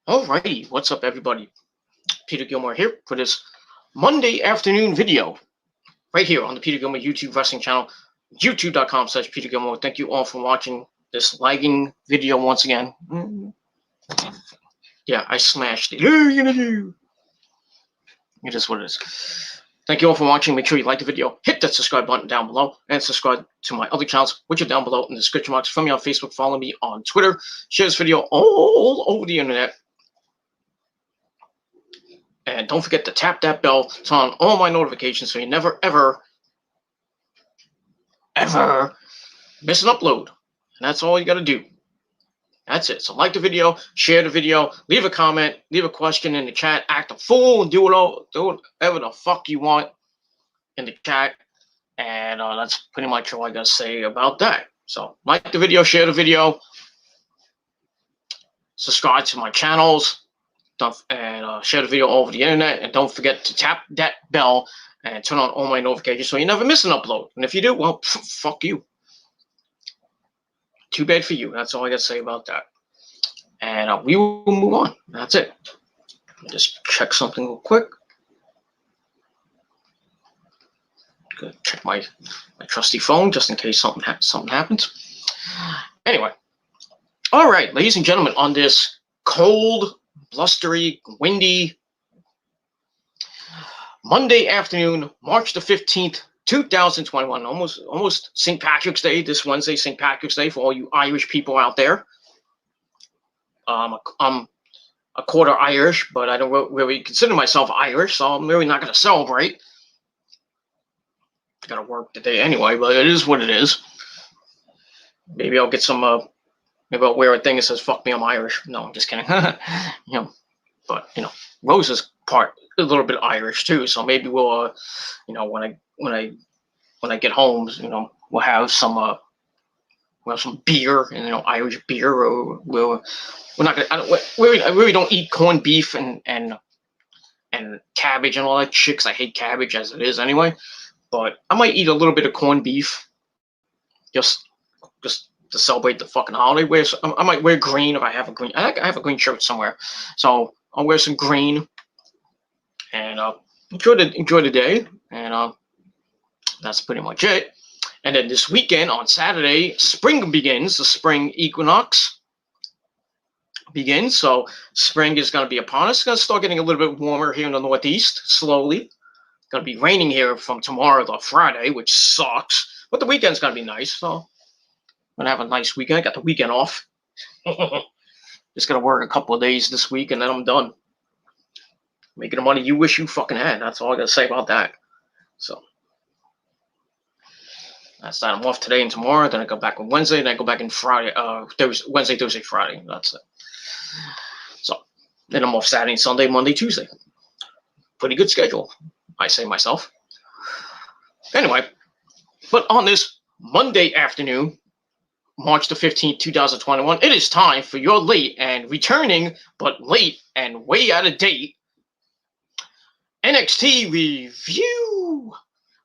Alrighty, what's up everybody? Peter Gilmore here for this Monday afternoon video right here on the Peter Gilmore YouTube wrestling channel, youtube.com/Peter Gilmore. Thank you all for watching this lagging video once again. Yeah, I smashed it. It is what it is. Thank you all for watching. Make sure you like the video, hit that subscribe button down below, and subscribe to my other channels, which are down below in the description box. Follow me on Facebook, follow me on Twitter, share this video all over the internet. And don't forget to tap that bell, turn on all my notifications so you never, ever miss an upload. And that's all you got to do. That's it. So like the video, share the video, leave a comment, leave a question in the chat, act a fool, and do whatever the fuck you want in the chat. And that's pretty much all I got to say about that. So like the video, share the video, subscribe to my channels, and share the video all over the internet. And don't forget to tap that bell and turn on all my notifications so you never miss an upload. And if you do, well, fuck you. Too bad for you. That's all I got to say about that. And we will move on. That's it. Just check something real quick. Gonna check my trusty phone just in case something happens. Anyway. All right, ladies and gentlemen, on this cold, blustery, windy Monday afternoon, March the 15th, 2021, almost St. Patrick's Day, this Wednesday, St. Patrick's Day, for all you Irish people out there. I'm a quarter Irish, but I don't really consider myself Irish, so I'm really not going to celebrate. I got to work today anyway, but it is what it is. Maybe I'll get some, maybe I'll wear a thing that says, fuck me, I'm Irish. No, I'm just kidding. But, Rose is a little bit Irish too, so maybe we'll, when I get home, we'll have some beer, and Irish beer, or we're not gonna. I really don't eat corned beef and cabbage and all that shit, 'cause I hate cabbage as it is anyway. But I might eat a little bit of corned beef, just to celebrate the fucking holiday. I might wear green if I have a green. I have a green shirt somewhere, so I'll wear some green and enjoy the day, and that's pretty much it. And then this weekend on Saturday, spring begins. The spring equinox begins, so spring is going to be upon us. It's going to start getting a little bit warmer here in the Northeast slowly. It's going to be raining here from tomorrow to Friday, which sucks, but the weekend's going to be nice, so I'm going to have a nice weekend. I got the weekend off. Just going to work a couple of days this week, and then I'm done. Making the money you wish you fucking had. That's all I got to say about that. So that's that. I'm off today and tomorrow. Then I go back on Wednesday. Then I go back on Friday. Wednesday, Thursday, Friday. That's it. So then I'm off Saturday, Sunday, Monday, Tuesday. Pretty good schedule, I say myself. Anyway, but on this Monday afternoon, March the 15th, 2021, it is time for your late and returning, but late and way out of date, NXT review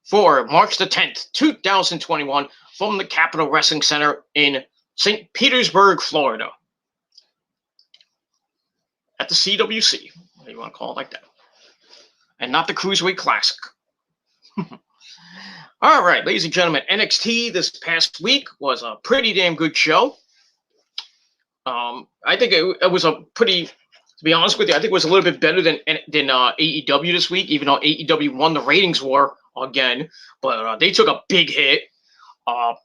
for March the 10th, 2021, from the Capitol Wrestling Center in St. Petersburg, Florida. At the CWC, what do you want to call it like that? And not the Cruiserweight Classic. All right, ladies and gentlemen, NXT this past week was a pretty damn good show. I think it was a pretty, to be honest with you, I think it was a little bit better than AEW this week, even though AEW won the ratings war again. But they took a big hit. I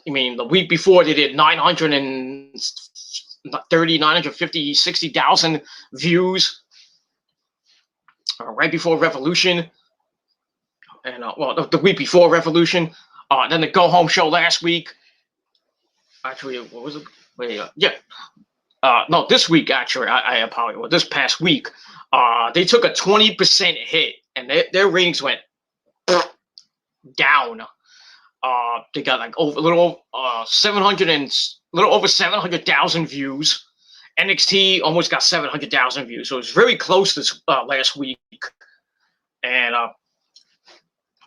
mean, the week before they did 950, 60,000 views. Right before Revolution. And the week before Revolution, then the Go Home show last week. Actually, what was it? No, this week actually. I apologize. This past week, they took a 20% hit, and their ratings went down. They got like a little over 700,000 views. NXT almost got 700,000 views, so it was very close this last week. And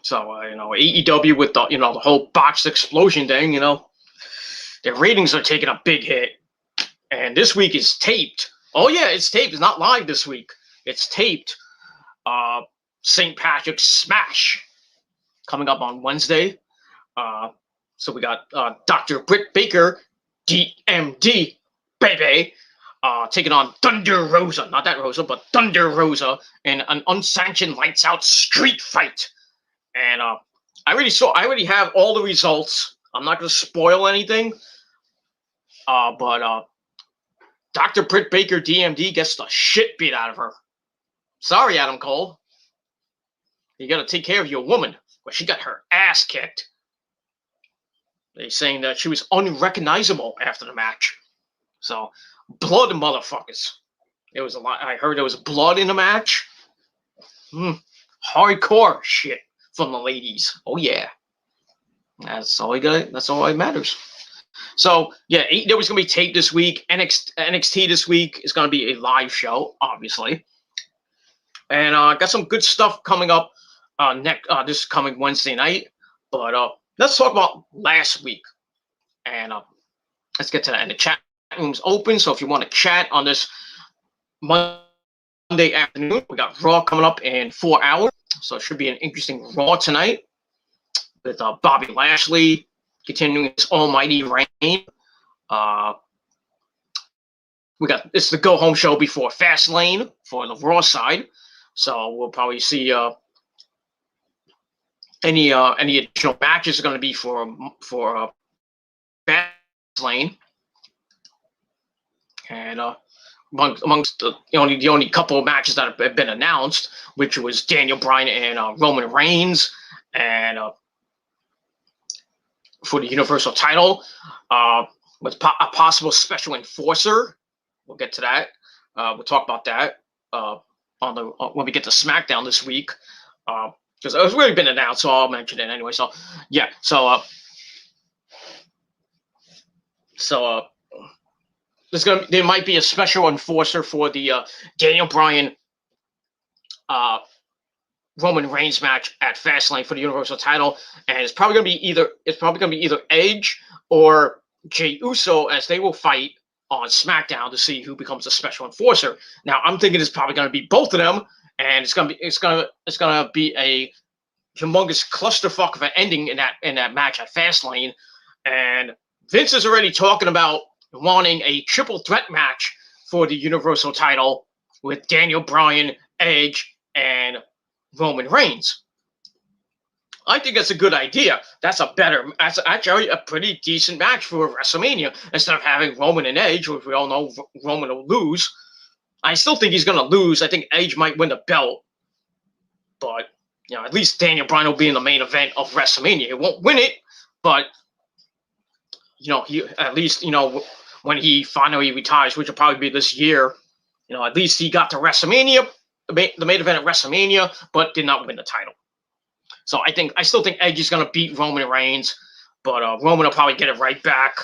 so AEW with the the whole botched explosion thing, their ratings are taking a big hit, And this week is taped. Oh yeah, it's taped. It's not live this week. It's taped. St. Patrick's Smash coming up on Wednesday. So we got Dr. Britt Baker, DMD, baby, taking on Thunder Rosa. Not that Rosa, but Thunder Rosa in an unsanctioned lights out street fight. And I already have all the results. I'm not going to spoil anything. But Dr. Britt Baker, DMD, gets the shit beat out of her. Sorry, Adam Cole. You got to take care of your woman. But she got her ass kicked. They're saying that she was unrecognizable after the match. So, blood motherfuckers. There was a lot. I heard there was blood in the match. Hardcore shit from the ladies. Oh yeah. That's all that matters. So yeah, there was gonna be tape this week. NXT this week is gonna be a live show, obviously. And got some good stuff coming up this coming Wednesday night. But let's talk about last week. And let's get to that. And the chat room's open, so if you want to chat on this Monday afternoon, we got Raw coming up in 4 hours. So it should be an interesting Raw tonight with Bobby Lashley continuing his almighty reign. It's the go home show before Fastlane for the Raw side. So we'll probably see any additional matches are going to be for Fastlane. And amongst the only couple of matches that have been announced, which was Daniel Bryan and Roman Reigns, and for the Universal title, with a possible special enforcer. We'll get to that. We'll talk about that when we get to SmackDown this week, because it's really been announced, so I'll mention it anyway. So yeah, there might be a special enforcer for the Daniel Bryan Roman Reigns match at Fastlane for the Universal title, and it's probably gonna be either Edge or Jey Uso, as they will fight on SmackDown to see who becomes the special enforcer. Now I'm thinking it's probably gonna be both of them, and it's gonna be a humongous clusterfuck of an ending in that match at Fastlane. And Vince is already talking about wanting a triple threat match for the Universal title with Daniel Bryan, Edge, and Roman Reigns. I think that's a good idea. That's actually a pretty decent match for WrestleMania. Instead of having Roman and Edge, which we all know Roman will lose. I still think he's going to lose. I think Edge might win the belt. But, at least Daniel Bryan will be in the main event of WrestleMania. He won't win it, but, he at least, when he finally retires, which will probably be this year, at least he got to WrestleMania, the main event at WrestleMania, but did not win the title. So I still think Edge is going to beat Roman Reigns, but Roman will probably get it right back.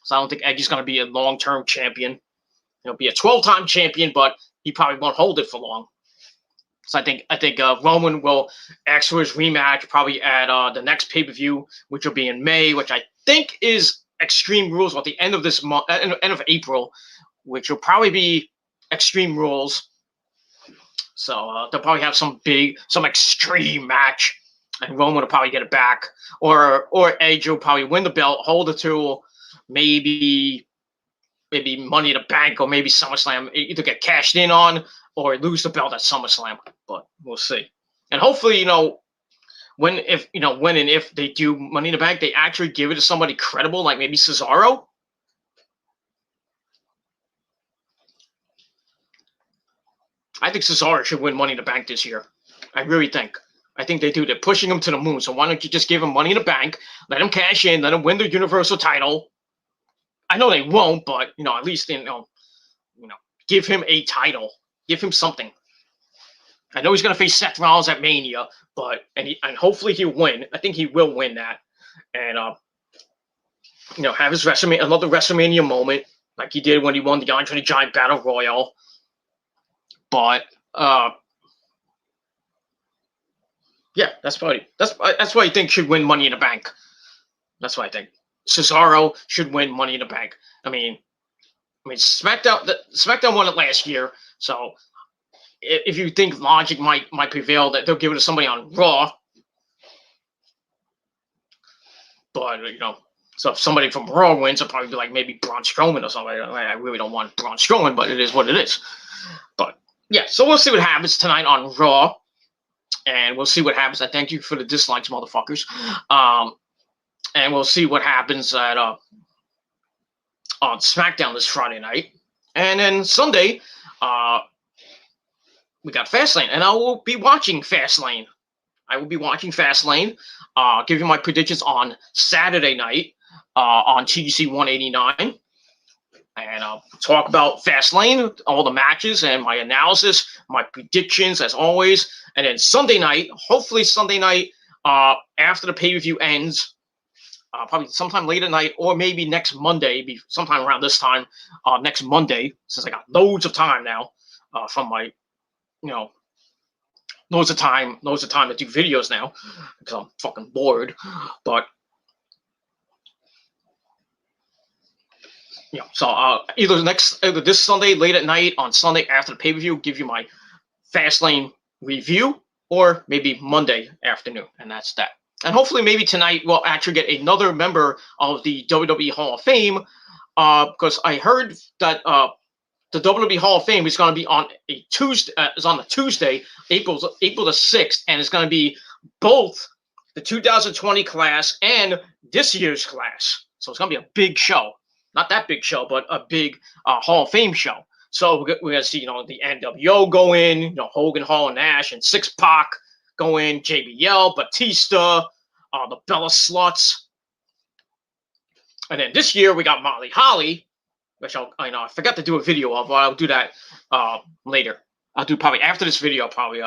So I don't think Edge is going to be a long-term champion. He'll be a 12-time champion, but he probably won't hold it for long. So I think Roman will ask for his rematch probably at the next pay-per-view, which will be in May, which I think is Extreme Rules at the end of this month, end of April, which will probably be Extreme Rules. So they'll probably have some extreme match, and Roman will probably get it back, or Edge will probably win the belt, hold it to maybe Money in the Bank, or maybe SummerSlam, either get cashed in on or lose the belt at SummerSlam. But we'll see. And hopefully, when and if they do Money in the Bank, they actually give it to somebody credible, like maybe Cesaro. I think Cesaro should win Money in the Bank this year. I really think. I think they do. They're pushing him to the moon. So why don't you just give him Money in the Bank, let him cash in, let him win the Universal title. I know they won't, but at least give him a title, give him something. I know he's gonna face Seth Rollins at Mania, and hopefully he'll win. I think he will win that, and have his another WrestleMania moment like he did when he won the Andre the Giant Battle Royal. But yeah, that's why I think should win Money in the Bank. That's why I think Cesaro should win Money in the Bank. I mean, I mean, SmackDown won it last year, so if you think logic might prevail, that they'll give it to somebody on Raw. But so if somebody from Raw wins, it'll probably be like maybe Braun Strowman or something. I really don't want Braun Strowman, but it is what it is. But yeah, so we'll see what happens tonight on Raw, and we'll see what happens. I thank you for the dislikes, motherfuckers. And we'll see what happens at on SmackDown this Friday night, and then Sunday, we got Fastlane, and I will be watching Fastlane. Give you my predictions on Saturday night on TGC 189, and talk about Fastlane, all the matches, and my analysis, my predictions as always. And then Sunday night, hopefully Sunday night after the pay-per-view ends, probably sometime late at night, or maybe next Monday, sometime around this time next Monday, since I got loads of time now from my, loads of time to do videos now because I'm fucking bored. But so either this Sunday late at night, on Sunday after the pay-per-view, give you my Fastlane review, or maybe Monday afternoon, and that's that. And hopefully maybe tonight we'll actually get another member of the WWE Hall of Fame, because I heard that the WWE Hall of Fame is going to be on a Tuesday. Is on a Tuesday, April the 6th, and it's going to be both the 2020 class and this year's class. So it's going to be a big show. Not that big show, but a big Hall of Fame show. So we're going to see, the NWO go in, Hogan, Hall, and Nash, and 6-Pac go in, JBL, Batista, the Bella Sluts. And then this year we got Molly Holly, which I forgot to do a video of, but I'll do that later. I'll do probably after this video. I'll probably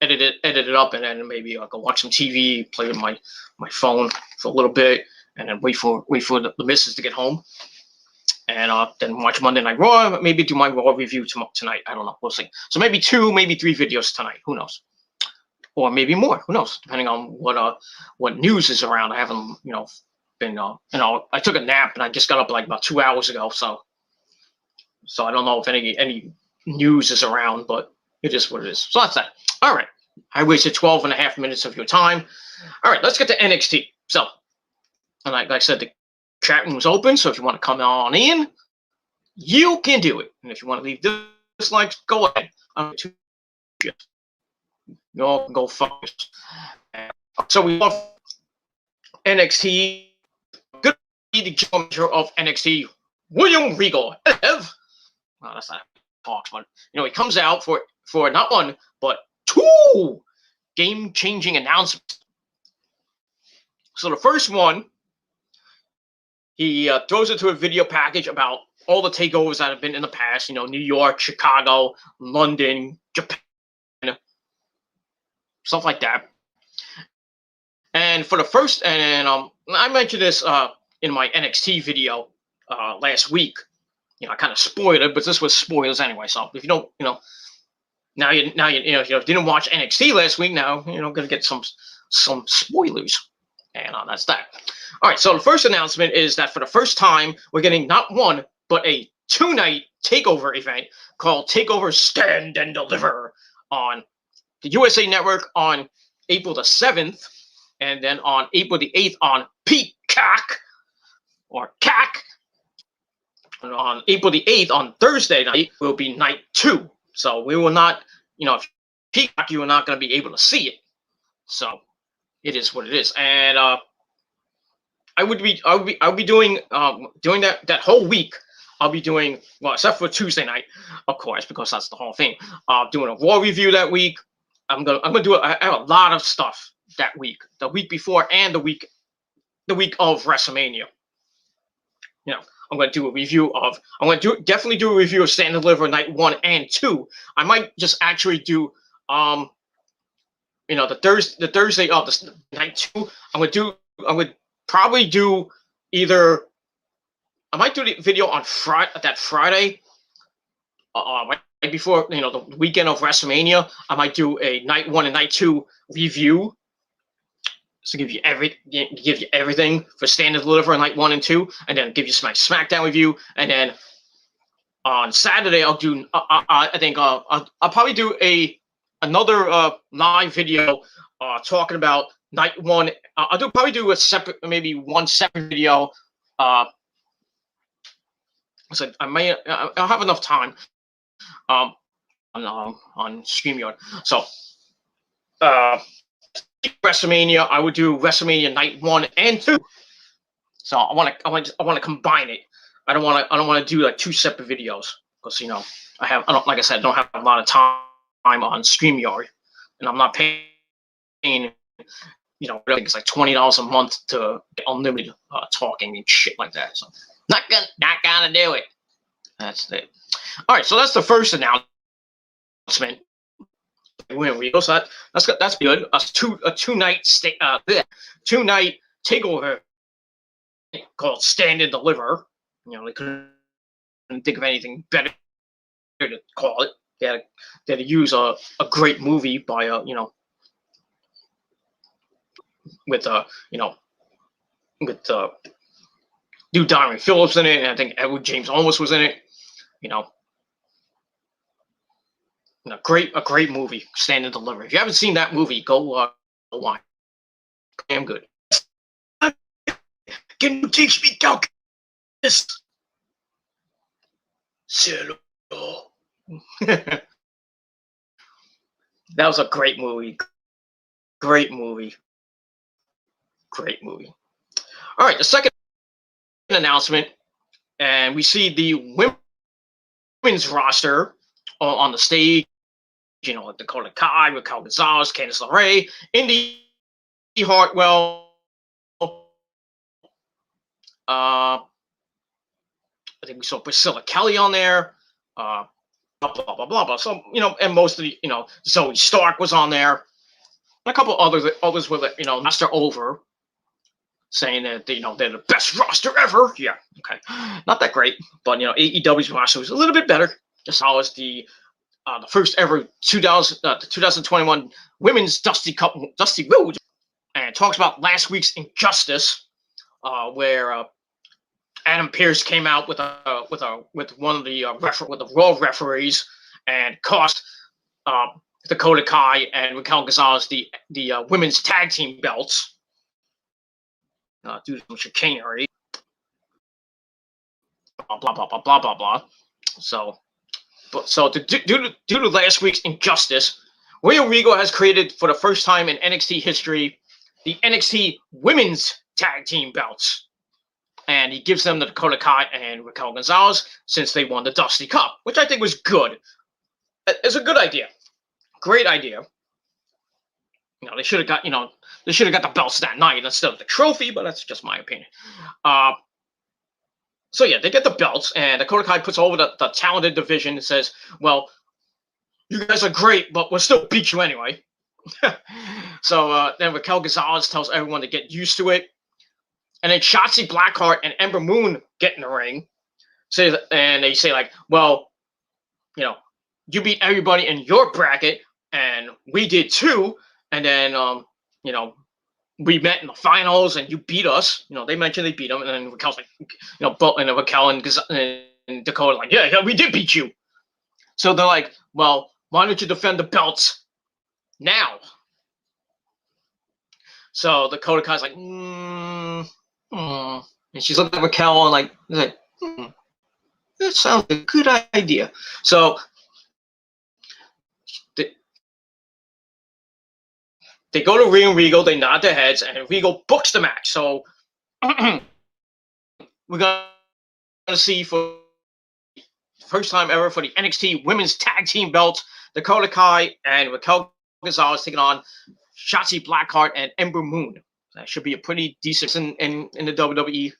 edit it up, and then maybe I'll go watch some TV, play with my phone for a little bit, and then wait for the missus to get home, and then watch Monday Night Raw. Maybe do my Raw review tonight. I don't know. We'll see. So maybe 2, maybe 3 videos tonight. Who knows? Or maybe more. Who knows? Depending on what news is around. I haven't been I took a nap and I just got up like about 2 hours ago. So I don't know if any news is around, but it is what it is. So that's that. All right. I wasted 12 and a half minutes of your time. All right, let's get to NXT. So, and like I said, the chat room is open, so if you want to come on in, you can do it. And if you want to leave dislikes, go ahead. Go fuck. So we have NXT. Good the general manager of NXT, William Regal. Well, that's not talks, but he comes out for not 1 but 2 game-changing announcements. So the first one, he throws it to a video package about all the takeovers that have been in the past. New York, Chicago, London, Japan, stuff like that. And for the first, and I mentioned this in my NXT video last week. I kind of spoiled it, but this was spoilers anyway. So if you don't, now you if you didn't watch NXT last week, now gonna get some spoilers, and that's that. All right. So the first announcement is that for the first time, we're getting not 1 but a 2-night takeover event called Takeover Stand and Deliver on the USA Network on April the 7th, and then on April the 8th on Peacock or CAC. On April the 8th, on Thursday night, will be night 2. So we will not, Peacock, you are not going to be able to see it. So it is what it is. And I would be doing that whole week. I'll be doing, well, except for Tuesday night, of course, because that's the whole thing. Doing a Raw review that week. I'm gonna do I have a lot of stuff that week, the week before and the week of WrestleMania. I'm going to do a review of. I'm going to definitely do a review of Stand and Deliver night 1 and 2. I might just actually do the Thursday of the night 2. I would probably do either. I might do the video on that Friday, right before the weekend of WrestleMania. I might do a night 1 and night 2 review. So give you everything for Stand and Deliver night 1 and 2, and then give you my SmackDown review, and then On Saturday, I'll do. I think I'll probably do another live video talking about night one. I'll probably do a separate, maybe one separate video. So I'll have enough time. On StreamYard. So WrestleMania, I would do WrestleMania night 1 and 2. So I want to combine it. I don't want to do like two separate videos because like I said, I don't have a lot of time on StreamYard, and I'm not paying I think it's like $20 a month to get unlimited talking and shit like that. So not gonna do it. That's it. All right, so that's the first announcement. So that's good. A two-night takeover called Stand and Deliver. They couldn't think of anything better to call it. They had to use a great movie by with Dude Diamond Phillips in it, and I think Edward James Olmos was in it. A great movie, Stand and Deliver. If you haven't seen that movie, go watch. Damn good. Can you teach me calculus? That was a great movie. Great movie. All right, the second announcement, and we see the women's roster on the stage. Dakota Kai, Raquel Gonzalez, Candice LeRae, Indy Hartwell. I think we saw Priscilla Kelly on there. Blah blah blah blah blah. So and most of the Zoe Stark was on there. And a couple others with roster over, saying that they're the best roster ever. Yeah, okay, not that great, but AEW's roster was a little bit better. Just how was the first ever 2021 Women's Dusty Cup, Dusty Rhodes, and it talks about last week's Injustice, where Adam Pearce came out with one of the with the Raw referees and cost Dakota Kai and Raquel Gonzalez the women's tag team belts due to some chicanery. Blah blah blah blah blah blah blah. So due to last week's Injustice, William Regal has created for the first time in NXT history the NXT Women's Tag Team belts, and he gives them to Dakota Kai and Raquel Gonzalez since they won the Dusty Cup, which I think was good. It's a good idea, great idea. They should have got the belts that night instead of the trophy, but that's just my opinion. So yeah, they get the belts, and Dakota Kai puts over the talented division and says, "Well, you guys are great, but we'll still beat you anyway." So then Raquel Gonzalez tells everyone to get used to it, and then Shotzi Blackheart and Ember Moon get in the ring, and they say like, "Well, you beat everybody in your bracket, and we did too, and then we met in the finals and you beat us." They mentioned they beat them, and then Raquel's like, and Raquel and Dakota like, yeah, we did beat you. So they're like, well, why don't you defend the belts now? So Dakota Kai's like, and she's looking at Raquel and like, that sounds like a good idea. So they go to Regal, they nod their heads, and Regal books the match. So we're going to see for the first time ever for the NXT Women's Tag Team belts, Dakota Kai and Raquel Gonzalez taking on Shotzi Blackheart and Ember Moon. That should be a pretty decent in the WWE.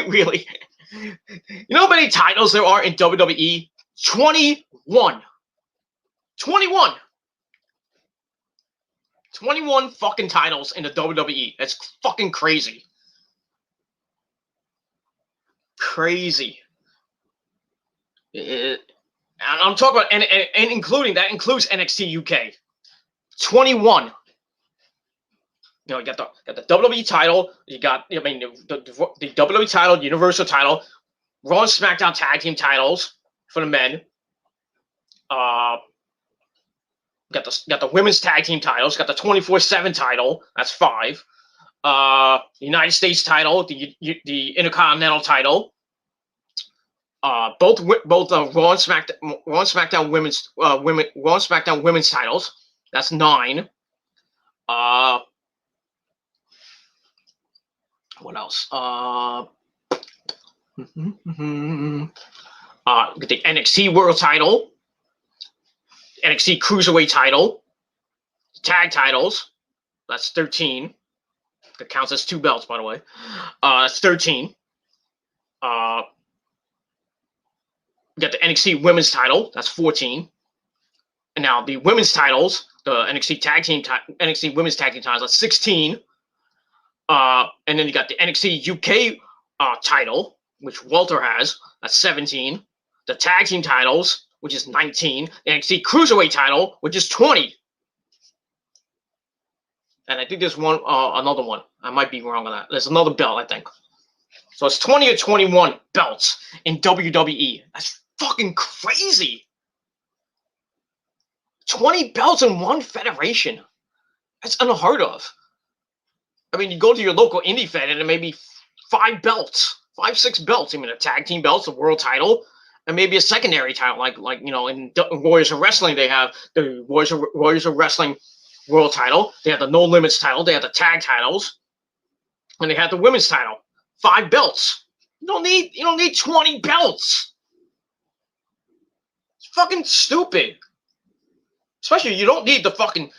Really. You know how many titles there are in WWE? 21. 21. 21 fucking titles in the WWE. That's fucking crazy. Crazy. And I'm talking about, and including, that includes NXT UK. 21. You got the WWE title. You got, the WWE title, Universal title, Raw and SmackDown tag team titles. for the men. Got the women's tag team titles. Got the 24/7 title. That's 5. The United States title, the Intercontinental title. Both Raw and SmackDown women's titles. That's 9. What else? The NXT World title, NXT Cruiserweight title, tag titles. That's 13. That counts as 2 belts, by the way. That's 13. We got the NXT Women's title. That's 14. And now the women's titles, the NXT Women's Tag Team titles, that's 16. And then you got the NXT UK title, which Walter has. That's 17. The tag team titles, which is 19. The NXT Cruiserweight title, which is 20. And I think there's another one. I might be wrong on that. There's another belt, I think. So it's 20 or 21 belts in WWE. That's fucking crazy. 20 belts in one federation. That's unheard of. I mean, you go to your local indie fed and maybe 5 belts, 5, 6 belts. I mean, the tag team belts, the world title, and maybe a secondary title, like in Warriors of Wrestling, they have the Warriors of Wrestling world title. They have the No Limits title. They have the tag titles, and they have the women's title. 5 belts. You don't need 20 belts. It's fucking stupid. Especially, you don't need the fucking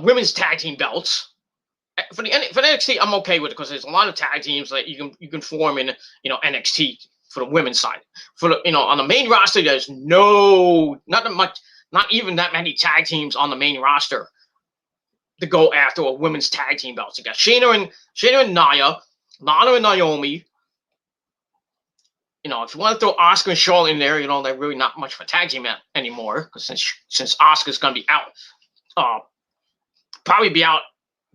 women's tag team belts. For NXT, I'm okay with it because there's a lot of tag teams that you can form in NXT for the women's side. For the on the main roster, there's not even that many tag teams on the main roster to go after a women's tag team belts. You got Shayna and Nia, Lana and Naomi. If you want to throw Asuka and Charlotte in there, they're really not much of a tag team anymore because since Asuka's gonna be out, probably be out.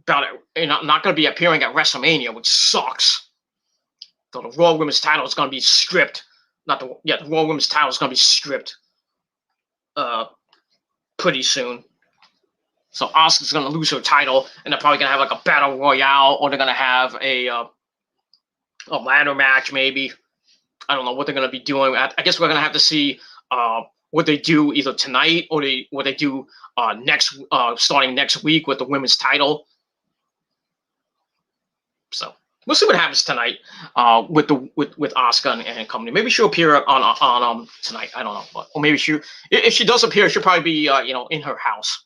Not going to be appearing at WrestleMania, which sucks. So the Raw Women's title is going to be stripped. The Raw Women's title is going to be stripped pretty soon. So Asuka's going to lose her title, and they're probably going to have like a battle royale, or they're going to have a ladder match, maybe. I don't know what they're going to be doing. I guess we're going to have to see what they do either tonight or what they do starting next week with the women's title. So we'll see what happens tonight with Asuka and company. Maybe she'll appear on tonight. I don't know, or maybe if she does appear, she'll probably be in her house.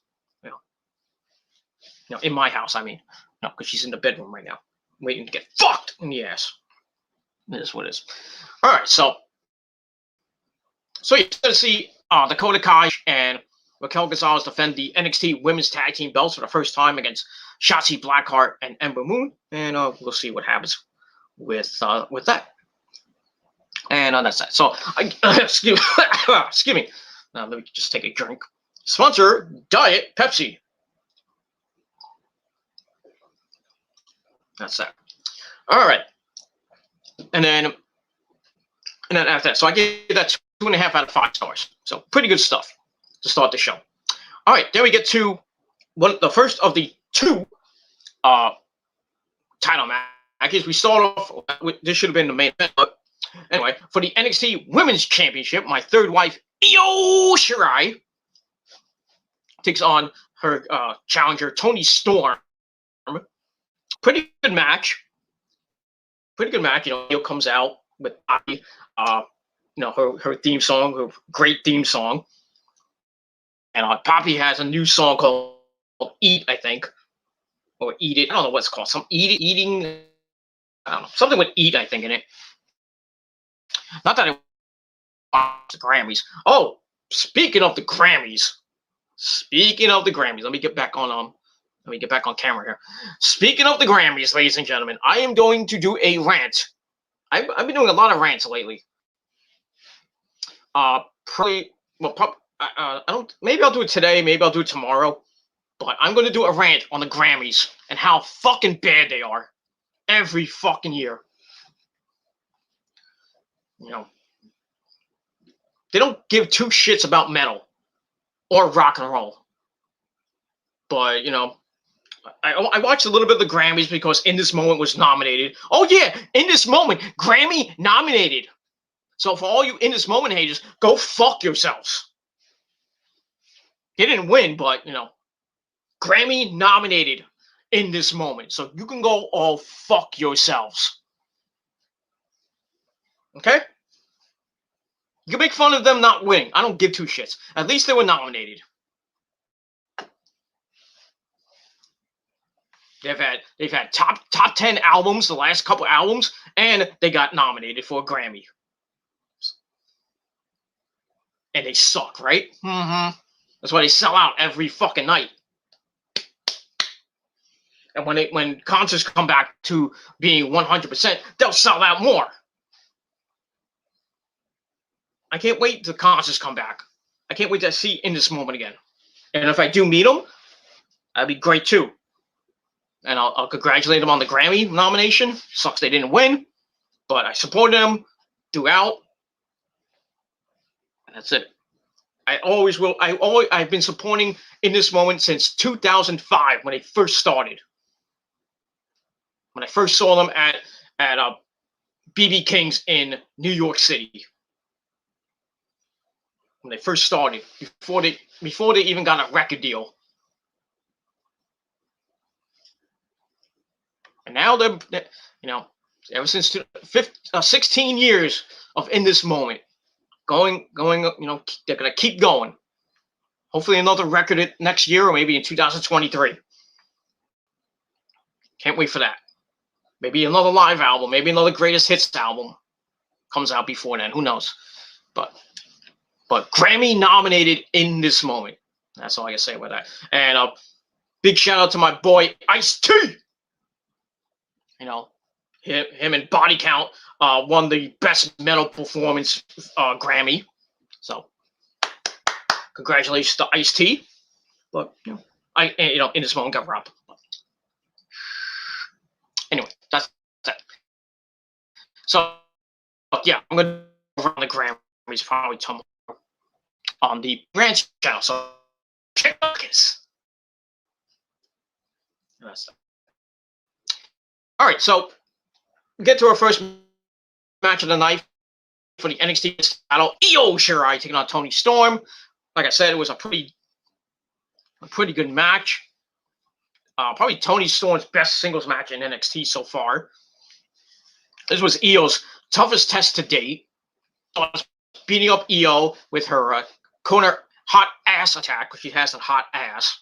In my house. I mean, because she's in the bedroom right now, waiting to get fucked in the ass. It is what it is. All right, so you're going to see Dakota Kai and Raquel Gonzalez defend the NXT Women's Tag Team belts for the first time against Shotzi Blackheart and Ember Moon, and we'll see what happens with that. And that's that. So, excuse me. Now let me just take a drink. Sponsor: Diet Pepsi. That's that. All right. And then after that, so I gave that 2.5 out of 5 stars. So pretty good stuff to start the show. All right, then we get to the first of the 2 title matches. We start off with, this should have been the main event, but anyway, for the NXT Women's Championship, my third wife, Io Shirai, takes on her challenger, Toni Storm. Pretty good match. Io comes out with her theme song, her great theme song. And Poppy has a new song called Eat, I think. Or Eat It. I don't know what it's called. Some eating. I don't know. Something with Eat, I think, in it. Not that it was the Grammys. Oh, speaking of the Grammys. Let me get back on camera here. Speaking of the Grammys, ladies and gentlemen, I am going to do a rant. I've been doing a lot of rants lately. Maybe I'll do it today, maybe I'll do it tomorrow, but I'm going to do a rant on the Grammys and how fucking bad they are every fucking year. They don't give two shits about metal or rock and roll. But, you know, I watched a little bit of the Grammys because In This Moment was nominated. Oh, yeah, In This Moment, Grammy nominated. So for all you In This Moment haters, go fuck yourselves. They didn't win, but, you know, Grammy nominated In This Moment. So you can go all fuck yourselves. Okay? You can make fun of them not winning. I don't give two shits. At least they were nominated. They've had top 10 albums, the last couple albums, and they got nominated for a Grammy. And they suck, right? Mm-hmm. That's why they sell out every fucking night. And when concerts come back to being 100%, they'll sell out more. I can't wait till concerts come back. I can't wait to see In This Moment again. And if I do meet them, that'd be great too. And I'll congratulate them on the Grammy nomination. Sucks they didn't win, but I supported them throughout. And that's it. I always will. I've been supporting In This Moment since 2005 when they first started. When I first saw them at BB King's in New York City. When they first started, before they even got a record deal. And now they're you know, ever since 16 years of In This Moment, going, you know, they're gonna keep going. Hopefully another record next year or maybe in 2023. Can't wait for that. Maybe another live album, maybe another greatest hits album comes out before then. Who knows? But Grammy nominated In This Moment. That's all I can say about that. And big shout out to my boy Ice-T. You know, him and Body Count won the Best Metal Performance Grammy. So congratulations to Ice-T. But you know, In This Moment got robbed. Anyway, that's that. So yeah, I'm gonna run the Grammys probably tomorrow on the Branch channel. So check this. That's that. All right, so we get to our first match of the night for the NXT title. Io Shirai taking on Toni Storm. Like I said, it was a pretty good match. Probably Toni Storm's best singles match in NXT so far. This was Io's toughest test to date. Beating up Io with her corner hot ass attack, because she has a hot ass.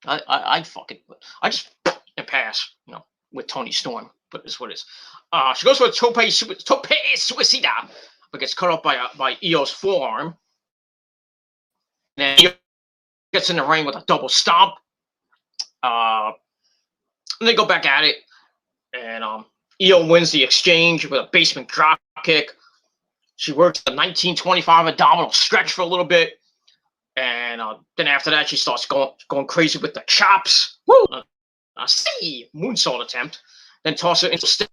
I just pass, you know, with Toni Storm, but it's what it is. She goes for a tope suicida, but gets cut off by Io's forearm. And then Io gets in the ring with a double stomp. And they go back at it, and Io wins the exchange with a basement drop kick. She works the 1925 abdominal stretch for a little bit, and then after that she starts going crazy with the chops. Woo! Moonsault attempt. Then toss her into step.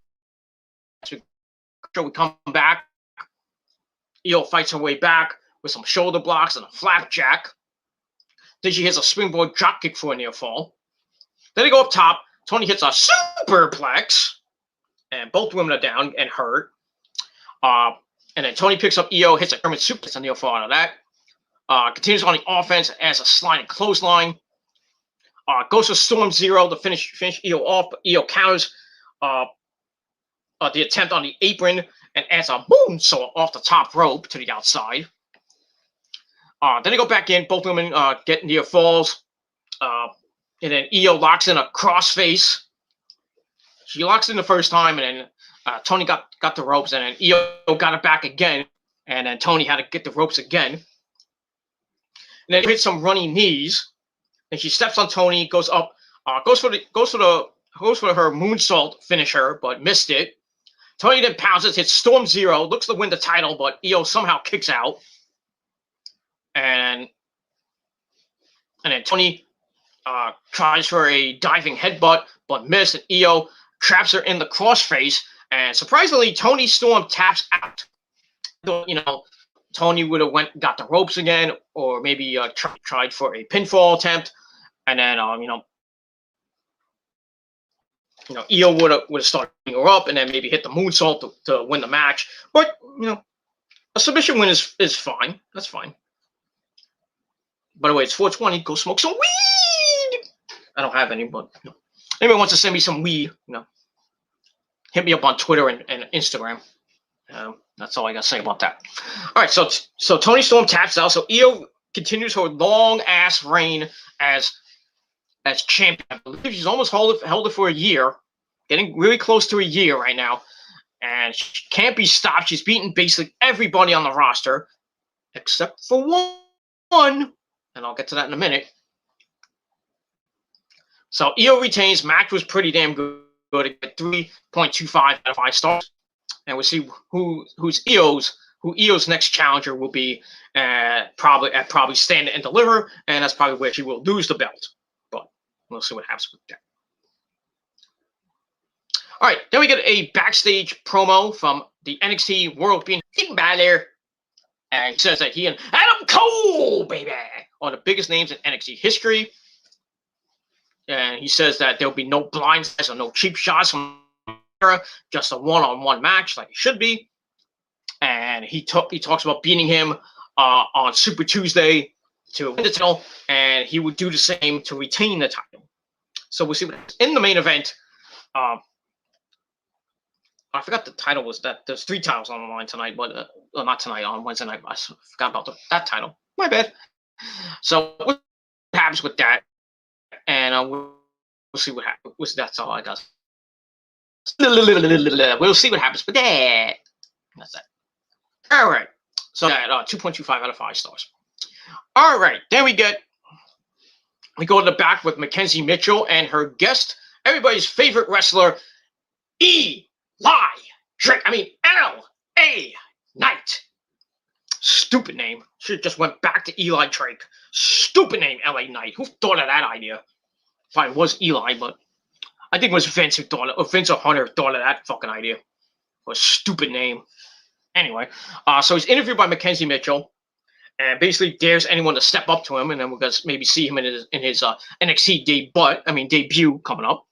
We come back. Io fights her way back with some shoulder blocks and a flapjack. Then she hits a springboard dropkick for a near fall. Then they go up top. Toni hits a superplex, and both women are down and hurt. And then Toni picks up Io, hits a German suplex, and near fall out of that. Continues on the offense as a sliding clothesline. Goes for Storm Zero to finish Io off, but Io counters the attempt on the apron and adds a moonsault off the top rope to the outside. Then they go back in. Both women get near falls. And then Io locks in a crossface. She locks in the first time, and then Toni got the ropes, and then Io got it back again, and then Toni had to get the ropes again. And then hit some running knees, and she steps on Toni, goes up, goes for her moonsault finisher, but missed it. Toni then pounces, hits Storm Zero, looks to win the title, but Io somehow kicks out. And then Toni tries for a diving headbutt, but missed, and Io traps her in the crossface. And surprisingly, Toni Storm taps out. You know, Tony would have got the ropes again, or maybe tried for a pinfall attempt, and then Io would have started her up, and then maybe hit the moonsault to win the match. But a submission win is fine. That's fine. By the way, it's 420. Go smoke some weed. I don't have any, but anybody wants to send me some weed, hit me up on Twitter and Instagram. That's all I got to say about that. All right, so Toni Storm taps out. So Io continues her long ass reign as champion. I believe she's almost held it for a year, getting really close to a year right now, and she can't be stopped. She's beaten basically everybody on the roster except for one, and I'll get to that in a minute. So Io retains. Match was pretty damn good. At 3.25 out of 5 stars, and we'll see who Io's next challenger will be. Probably Stand and Deliver, and that's probably where she will lose the belt. But we'll see what happens with that. All right, then we get a backstage promo from the NXT World Champion Finn Balor, and he says that he and Adam Cole, baby, are the biggest names in NXT history. And he says that there'll be no blindside or no cheap shots from Era, just a one-on-one match like it should be. And he talks about beating him on Super Tuesday to win the title, and he would do the same to retain the title. So we'll see what happens. In the main event, I forgot the title was that. There's 3 titles on the line tonight, but not tonight, on Wednesday night. I forgot about that title. My bad. So what happens with that? And we'll see what happens. That's all I got. We'll see what happens with that. That's that. All right. So 2.25 out of 5 stars. All right. Then we go to the back with Mackenzie Mitchell and her guest, everybody's favorite wrestler, Eli Drake. L.A. Knight. Stupid name. Should have just went back to Eli Drake. Stupid name, L.A. Knight. Who thought of that idea? If I was Eli, but I think it was Vince who thought it, or Vince or Hunter thought of that fucking idea. Or a stupid name. Anyway, so he's interviewed by Mackenzie Mitchell, and basically dares anyone to step up to him, and then we're gonna maybe see him in his NXT debut coming up.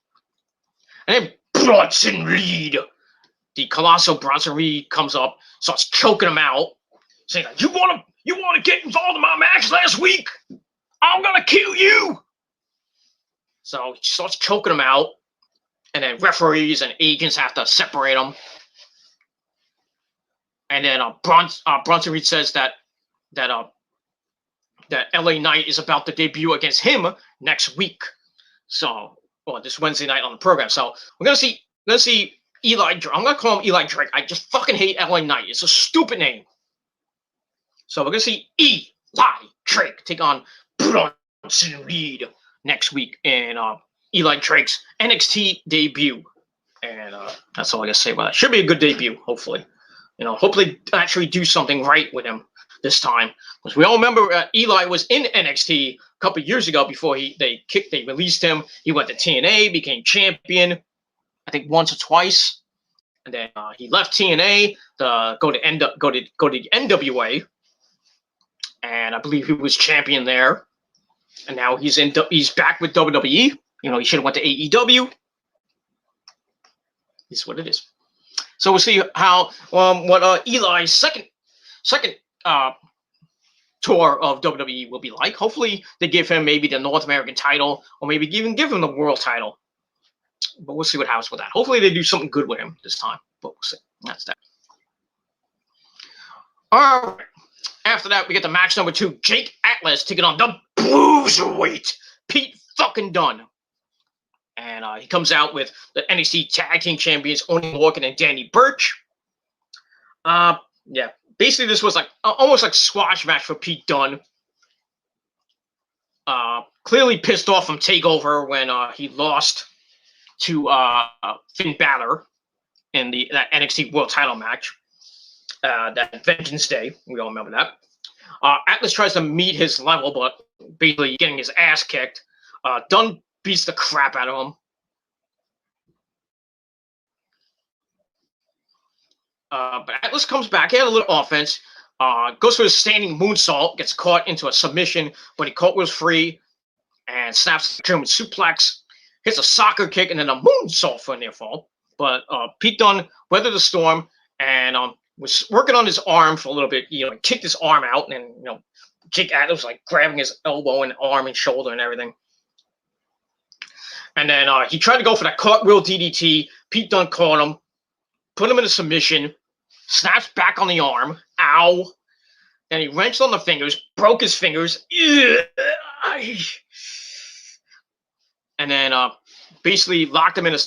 And then Bronson Reed, the colossal Bronson Reed, comes up, starts choking him out, saying, "You wanna get involved in my match last week? I'm gonna kill you." So he starts choking him out, and then referees and agents have to separate them. And then Bronson Reed says that LA Knight is about to debut against him next week. So, this Wednesday night on the program. So we're gonna see Eli. I'm gonna call him Eli Drake. I just fucking hate LA Knight. It's a stupid name. So we're gonna see Eli Drake take on Bronson Reed next week in Eli Drake's NXT debut. And that's all I gotta say about that. Should be a good debut, hopefully. Hopefully actually do something right with him this time. Because we all remember Eli was in NXT a couple of years ago before they released him. He went to TNA, became champion, I think once or twice. And then he left TNA to go to the NWA. And I believe he was champion there. And now he's back with WWE. He should have went to AEW. This is what it is. So we'll see how what Eli's second tour of WWE will be like. Hopefully they give him maybe the North American title, or maybe even give him the world title. But we'll see what happens with that. Hopefully they do something good with him this time. But we'll see. That's that. All right. After that, we get the match number 2. Jake Atlas taking on the Bruiserweight Pete fucking Dunne. And he comes out with the NXT Tag Team Champions, Oney Lorcan and Danny Burch. Basically this was like almost like squash match for Pete Dunne. Clearly pissed off from TakeOver when he lost to Finn Balor in that NXT World Title match. That Vengeance Day, we all remember that. Atlas tries to meet his level, but basically getting his ass kicked. Dunne beats the crap out of him. But Atlas comes back. He had a little offense, Goes for his standing moonsault, gets caught into a submission, but he cartwheels free and snaps a German suplex, hits a soccer kick, and then a moonsault for a near fall. But Pete Dunne weathered the storm and was working on his arm for a little bit. Kicked his arm out, and Jake Atlas was like grabbing his elbow and arm and shoulder and everything. And then he tried to go for that cartwheel DDT. Pete Dunne caught him, put him in a submission, snaps back on the arm. Ow. Then he wrenched on the fingers, broke his fingers. And then basically locked him in a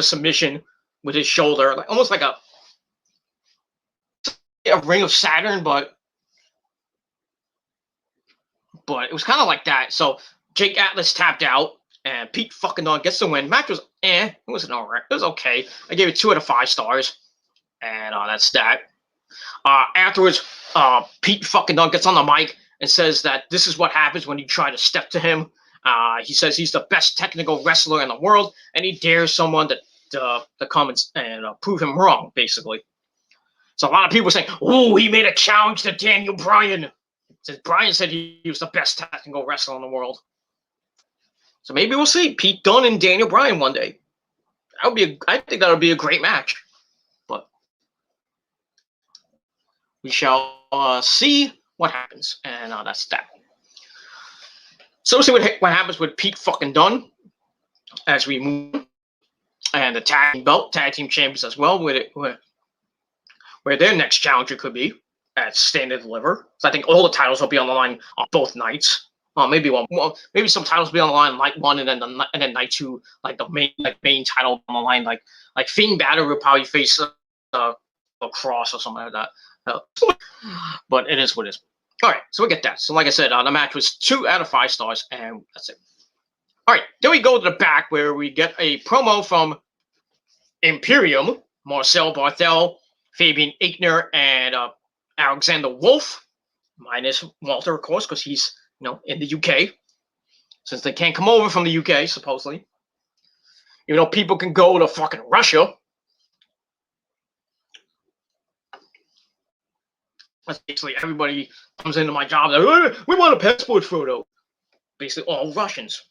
submission with his shoulder, like almost like a Ring of Saturn, but it was kind of like that. So Jake Atlas tapped out, and Pete fucking Dunne gets the win. Match was it wasn't alright. It was okay. I gave it 2 out of 5 stars, and that's that. Afterwards, Pete fucking Dunne gets on the mic and says that this is what happens when you try to step to him. He says he's the best technical wrestler in the world, and he dares someone to come and prove him wrong, basically. So a lot of people saying, "Oh, he made a challenge to Daniel Bryan." Since Bryan said he was the best technical wrestler in the world. So maybe we'll see Pete Dunne and Daniel Bryan one day. I think that would be a great match. But we shall see what happens, and that's that. So we'll see what happens with Pete fucking Dunne as we move, and the tag team champions as well, where their next challenger could be at Stand and Deliver. So I think all the titles will be on the line on both nights. Maybe some titles will be on the line night 1, and then night 2, like the main title on the line, like Fiend Balor will probably face a Cross or something like that. But it is what it is. All right, so we get that. So like I said, the match was 2 out of 5 stars, and that's it. All right, then we go to the back where we get a promo from Imperium, Marcel Barthel, Fabian Aichner, and Alexander Wolf, minus Walter, of course, because he's in the UK, since they can't come over from the UK, supposedly. Even though people can go to fucking Russia. Basically, everybody comes into my job. Like, we want a passport photo. Basically, all Russians.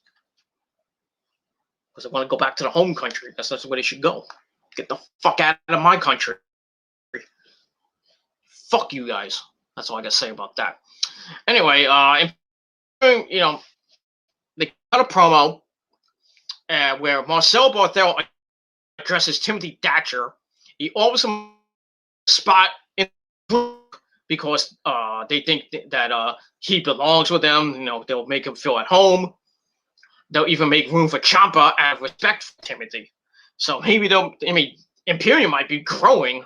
Because they want to go back to the home country. That's where they should go. Get the fuck out of my country. Fuck you guys. That's all I got to say about that. Anyway, they cut a promo where Marcel Barthel addresses Timothy Thatcher. He offers him a spot in the group because they think that he belongs with them. They'll make him feel at home. They'll even make room for Ciampa out of respect for Timothy. So maybe Imperium might be growing,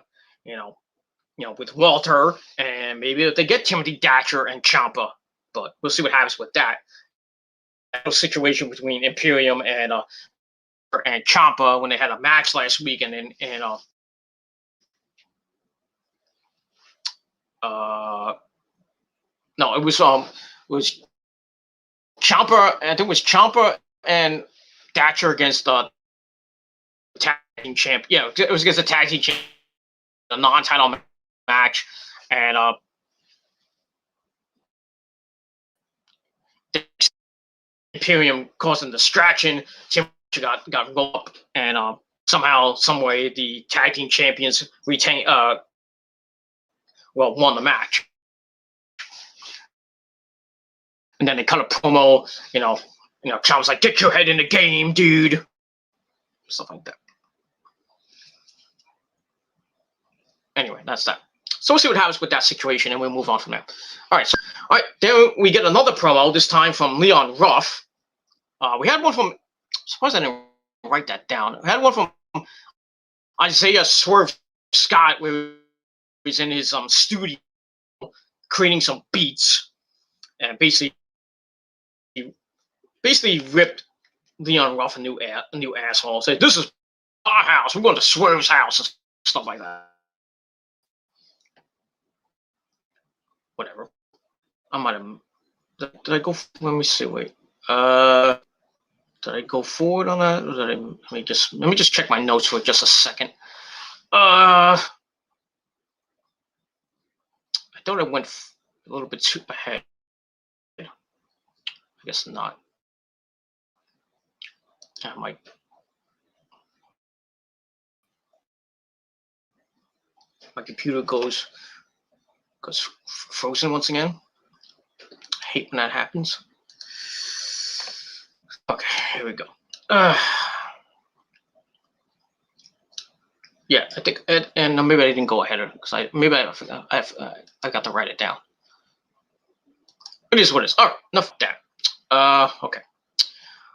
with Walter, and maybe if they get Timothy Thatcher and Ciampa. But we'll see what happens with that. Situation between Imperium and Ciampa when they had a match last week, and then no, it was Ciampa. I think it was Ciampa and Thatcher against the tag team champ. Yeah, it was against the tag team champ, the non-title match, and Imperium causing distraction. Tim got rolled up, and somehow, some way, the tag team champions won the match. And then they cut a promo. Ciampa's like, "Get your head in the game, dude." Stuff like that. Anyway, that's that. So we'll see what happens with that situation, and we'll move on from there. All right, then we get another promo, this time from Leon Ruff. We had one from, suppose I didn't write that down. We had one from Isaiah Swerve Scott, where he's in his studio creating some beats, and basically ripped Leon Ruff a new asshole. Said, "This is our house. We're going to Swerve's house," and stuff like that. Whatever. I might have. Did I go? Let me see. Wait. Did I go forward on that? Or let me just check my notes for just a second. thought I went a little bit too ahead. I guess not. My computer goes frozen once again. I hate when that happens. Okay, here we go. Yeah, I think, and maybe I didn't go ahead because I got to write it down. It is what it is. All right, enough of that. Okay.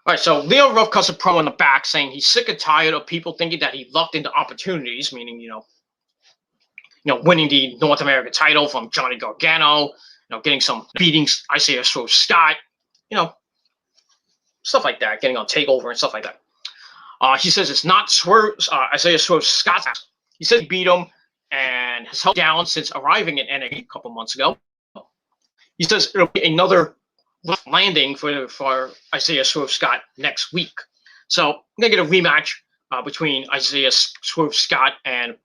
All right, so Leon Ruff cuts a promo in the back saying he's sick and tired of people thinking that he lucked into opportunities, meaning winning the North American title from Johnny Gargano, getting some beatings, Isaiah Swerve Scott, stuff like that, getting on Takeover and stuff like that. He says it's not Isaiah Swerve Scott. He says he beat him and has held down since arriving in NXT a couple months ago. He says it'll be another landing for Isaiah Swerve Scott next week. So we're going to get a rematch between Isaiah Swerve Scott and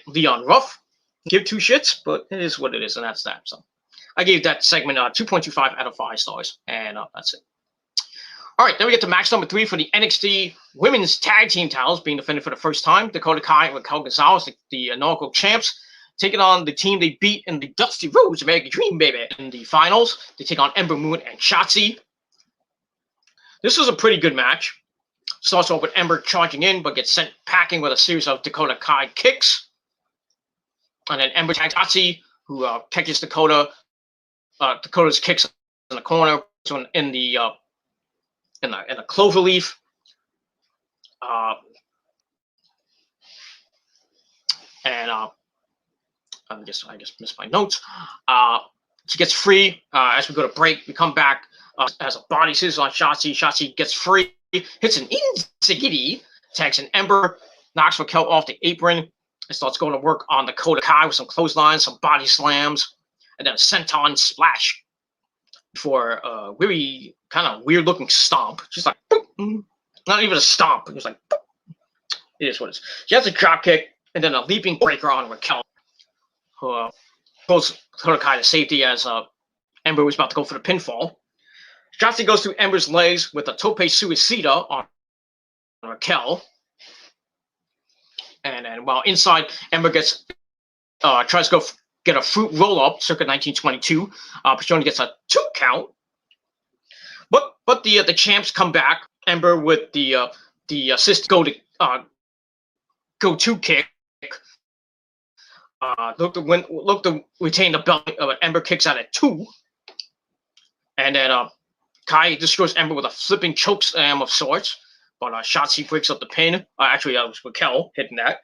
Leon Ruff. Give two shits, but it is what it is, and that's that. So I gave that segment 2.25 out of 5 stars, and that's it. All right, then we get to match number 3 for the NXT Women's Tag Team titles being defended for the first time. Dakota Kai and Raquel Gonzalez, the inaugural champs, taking on the team they beat in the Dusty Rhodes American Dream, baby. In the finals, they take on Ember Moon and Shotzi. This was a pretty good match. Starts off with Ember charging in, but gets sent packing with a series of Dakota Kai kicks. And then Ember tags Shotzi, who catches Dakota's kicks in the corner, so in the clover leaf. I just missed my notes. She gets free as we go to break. We come back as a body scissors on Shotzi. Shotzi gets free, hits an Insigity, tags an Ember, knocks Raquel off the apron, and starts going to work on Dakota Kai with some clotheslines, some body slams, and then a senton splash for a really kind of weird looking stomp. She's like, boop. Not even a stomp. It's like, boop. It is what it is. She has a drop kick and then a leaping breaker on Raquel, who pulls Dakota Kai to safety as Ember was about to go for the pinfall. Shotzi goes through Ember's legs with a tope suicida on Raquel. And then while inside, Ember tries to go get a fruit roll-up, circa 1922. But she only gets a 2 count. But the champs come back. Ember with the assist go to kick. Look to retain the belt. Ember kicks out at 2. And then Kai destroys Ember with a flipping choke slam of sorts. But Shotzi breaks up the pin. Actually, that was Raquel hitting that.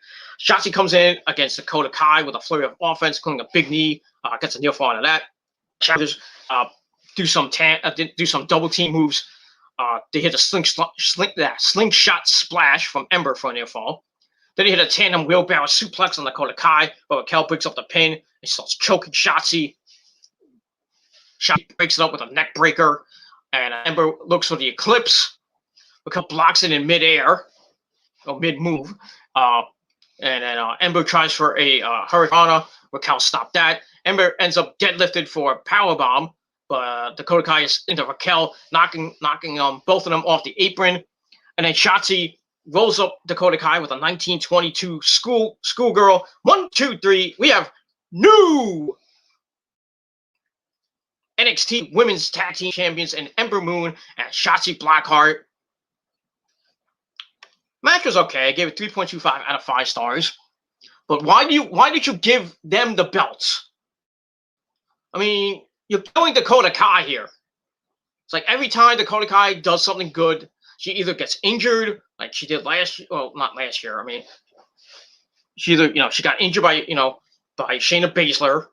Shotzi comes in against Dakota Kai with a flurry of offense, including a big knee. Gets a near fall out of that. Challengers do some double team moves. They hit a slingshot splash from Ember for a near fall. Then he hit a tandem wheelbarrow suplex on Dakota Kai, but Raquel breaks up the pin and starts choking Shotzi. Shotzi breaks it up with a neck breaker, and Ember looks for the Eclipse. Raquel blocks it in midair, or mid-move. And then Ember tries for a Hurricanrana. Raquel stopped that. Ember ends up deadlifted for a powerbomb, but Dakota Kai is into Raquel, knocking both of them off the apron. And then Shotzi rolls up Dakota Kai with a 1922 schoolgirl. 1, 2, 3. We have new NXT Women's Tag Team Champions and Ember Moon and Shotzi Blackheart. Match was okay. I gave it 3.25 out of 5 stars. But why did you give them the belts? I mean, you're killing Dakota Kai here. It's like every time Dakota Kai does something good, she either gets injured, like she did last year. Well, not last year. I mean, she got injured by Shayna Baszler.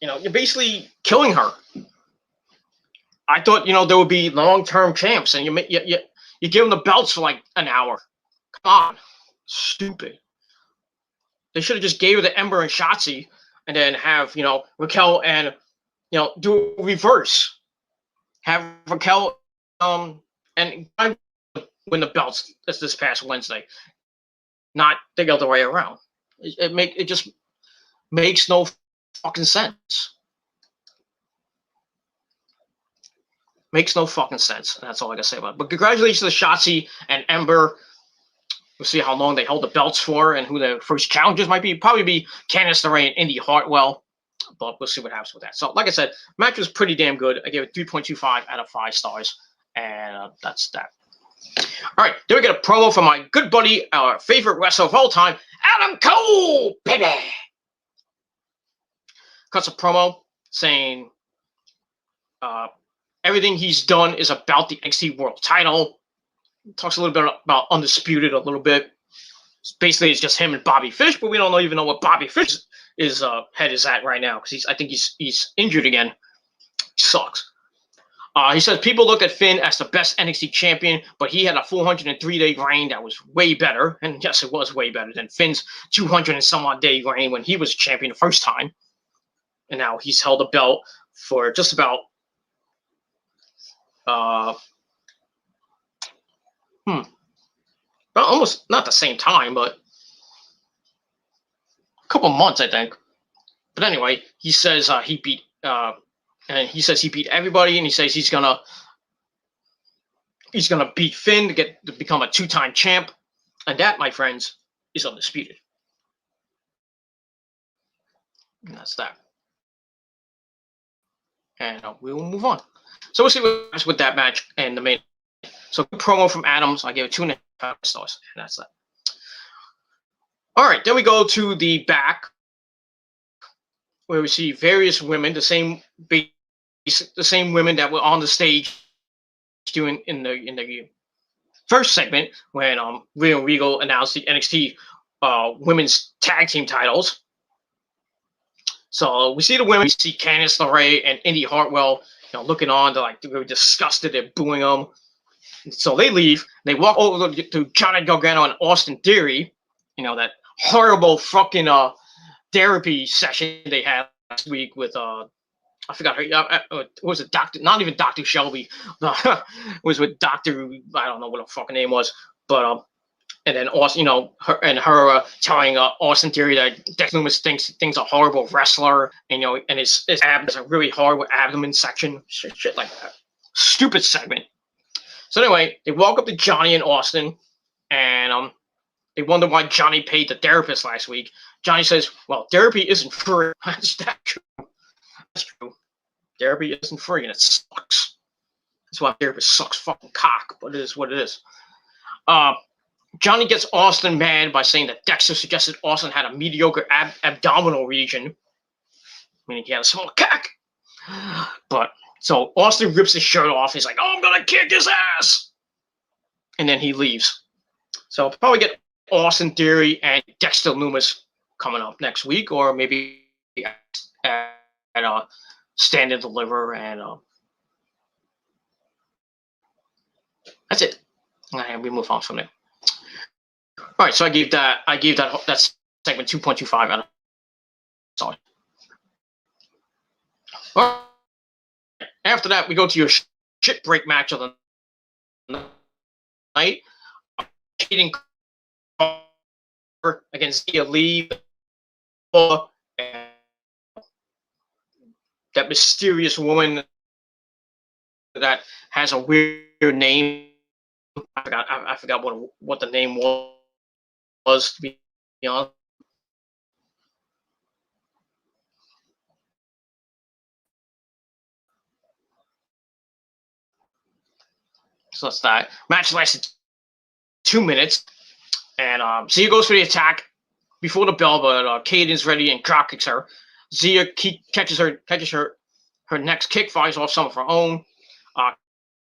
You're basically killing her. I thought there would be long-term champs, and you give them the belts for like an hour. Come on. Stupid. They should have just gave her the Ember and Shotzi and then have, Raquel and, do a reverse. Have Raquel and win the belts this past Wednesday. Not the other way around. makes no fucking sense. Makes no fucking sense. That's all I gotta say about it. But congratulations to Shotzi and Ember. We'll see how long they hold the belts for and who the first challengers might be. Probably be Candice LeRae and Indy Hartwell. But we'll see what happens with that. So, like I said, match was pretty damn good. I gave it 3.25 out of 5 stars. And that's that. All right, then we get a promo from my good buddy, our favorite wrestler of all time, Adam Cole, baby. Cuts a promo saying everything he's done is about the NXT World Title. Talks a little bit about Undisputed a little bit. Basically, it's just him and Bobby Fish, but we don't even know what Bobby Fish's head is at right now because I think he's injured again. Sucks. He says people look at Finn as the best NXT champion, but he had a 403-day reign that was way better. And yes, it was way better than Finn's 200 and some odd day reign when he was champion the first time. And now he's held a belt for just about almost not the same time, but a couple months, I think. But anyway, he says he beat everybody, and he says he's gonna beat Finn to become a 2-time champ, and that, my friends, is Undisputed. And that's that. And we will move on. So we'll see what happens with that match and the main. So good promo from Adams. I gave it 2.5 stars, and that's that. All right, then we go to the back, where we see various women, the same women that were on the stage doing in the first segment when Real Regal announced the NXT women's tag team titles. So we see the women. We see Candice LeRae and Indy Hartwell, looking on. They're really disgusted. They're booing them. So they leave. They walk over to Johnny Gargano and Austin Theory. That horrible fucking therapy session they had last week with I forgot her. Was it Doctor? Not even Dr. Shelby. It was with Doctor. I don't know what her fucking name was, but and then Austin, her telling Austin Theory that Dex Lumis thinks a horrible wrestler, and and his abs a really horrible abdomen section, shit like that. Stupid segment. So anyway, they walk up to Johnny and Austin, and they wonder why Johnny paid the therapist last week. Johnny says, "Well, therapy isn't free." That's true. That's true. Therapy isn't free, and it sucks. That's why therapist sucks fucking cock, but it is what it is. Johnny gets Austin mad by saying that Dexter suggested Austin had a mediocre abdominal region, meaning he had a small cock. But so Austin rips his shirt off. He's like, "Oh, I'm gonna kick his ass," and then he leaves. So I'll probably get Austin Theory and Dexter Lumis coming up next week, or maybe at Stand and Deliver, and that's it. And we move on from there. All right, so I gave that segment 2.25 out of 5. All right. After that, we go to your shit break match of the night. Kaden against Zia Lee, and that mysterious woman that has a weird name. I forgot what the name was, to be honest. So that's that. Match lasted 2 minutes, and Zia goes for the attack before the bell, but Kaden's ready and drop kicks her. Zia catches her next kick, fires off some of her own.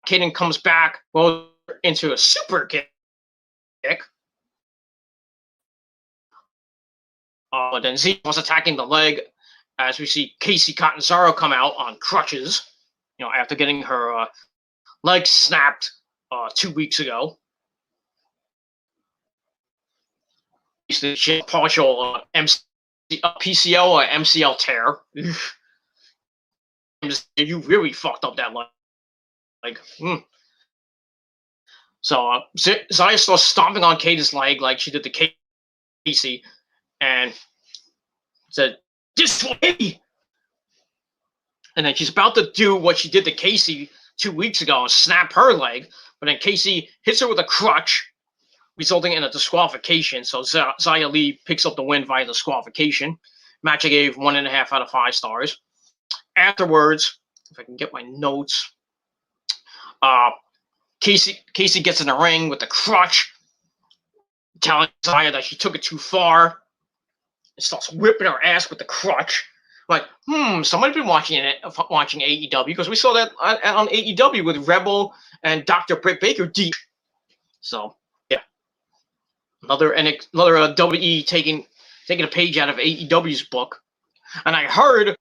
Kaden comes back, rolls into a super kick. Then Zia was attacking the leg as we see Casey Catanzaro come out on crutches, after getting her leg snapped 2 weeks ago. Partial PCL or MCL tear. You really fucked up that leg. So Zia starts stomping on Kaden's leg like she did to Casey, and said, "This way." And then she's about to do what she did to Casey 2 weeks ago and snap her leg, but then Casey hits her with a crutch, resulting in a disqualification. So Xia Li picks up the win via disqualification. Match I gave 1.5 out of 5 stars. Afterwards, if I can get my notes, Casey gets in the ring with the crutch, telling Xia that she took it too far, and starts whipping her ass with the crutch. Like, somebody's been watching AEW, because we saw that on AEW with Rebel and Dr. Britt Baker deep. So yeah, another WWE taking a page out of AEW's book. And I heard,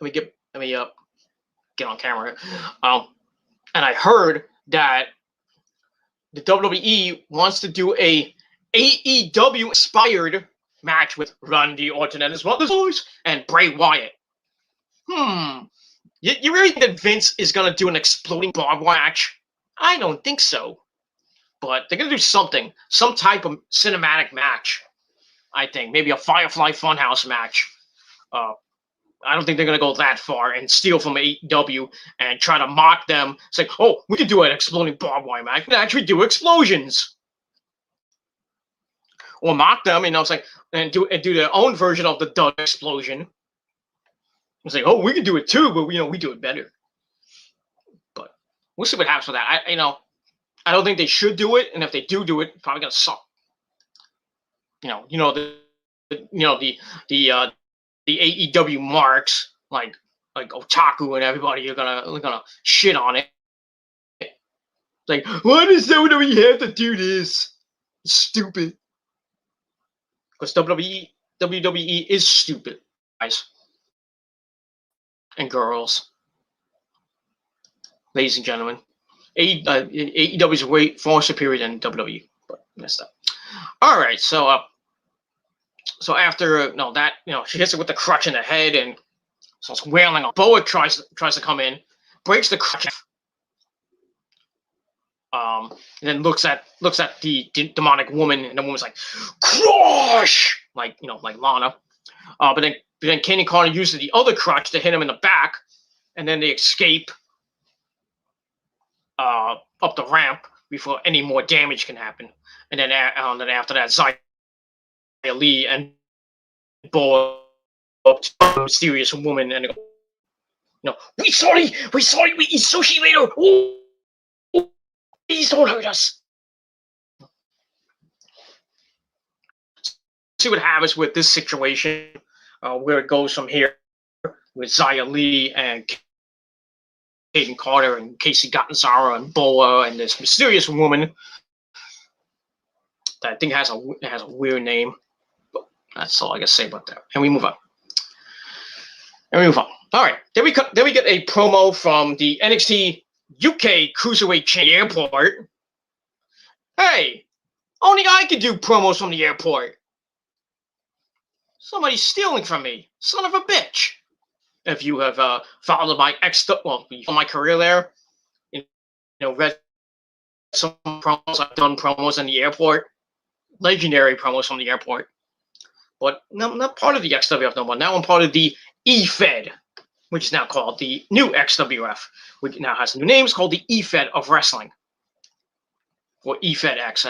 let me get on camera. And I heard that the WWE wants to do a AEW inspired match with Randy Orton and his mother's voice and Bray Wyatt. You really think that Vince is gonna do an exploding barbed wire match? I don't think so. But they're gonna do something, some type of cinematic match. I think maybe a Firefly Funhouse match. I don't think they're gonna go that far and steal from AEW and try to mock them. Say, "Oh, we can do an exploding barbed wire match. We can actually do explosions." Or mock them, and do their own version of the Doug explosion. And say, "Oh, we can do it too, but we do it better." But we'll see what happens with that. I don't think they should do it, and if they do it, it's probably gonna suck. The AEW marks like Otaku and everybody are gonna shit on it. Like, why does WWE have to do this? It's stupid. Because WWE is stupid, guys and girls, ladies and gentlemen. AEW is way far superior than WWE, but messed up. All right, so after that, she hits it with the crutch in the head and starts wailing on. Boa tries to come in, breaks the crutch, and then looks at the demonic woman, and the woman's like, "Crush!" like Lana. But then Kenny Carter uses the other crutch to hit him in the back, and then they escape up the ramp before any more damage can happen. And then after that, Xia Li and Boa up to a mysterious woman, and we sorry, we eat sushi later. Ooh, please don't hurt us. See what happens with this situation, where it goes from here with Xia Li and Kayden Carter and Casey Gattanzara and Boa and this mysterious woman that I think has a weird name. But that's all I can say about that. And we move on. All right. Then we get a promo from the NXT UK Cruiserweight Championship Airport. Hey, only I can do promos from the airport. Somebody's stealing from me, son of a bitch. If you have followed my my career there, read some promos, I've done promos in the airport, legendary promos from the airport. But I'm not part of the XWF no more. Now I'm part of the EFED, which is now called the new XWF, which now has a new name. It's called the EFED of Wrestling, or EFEDX.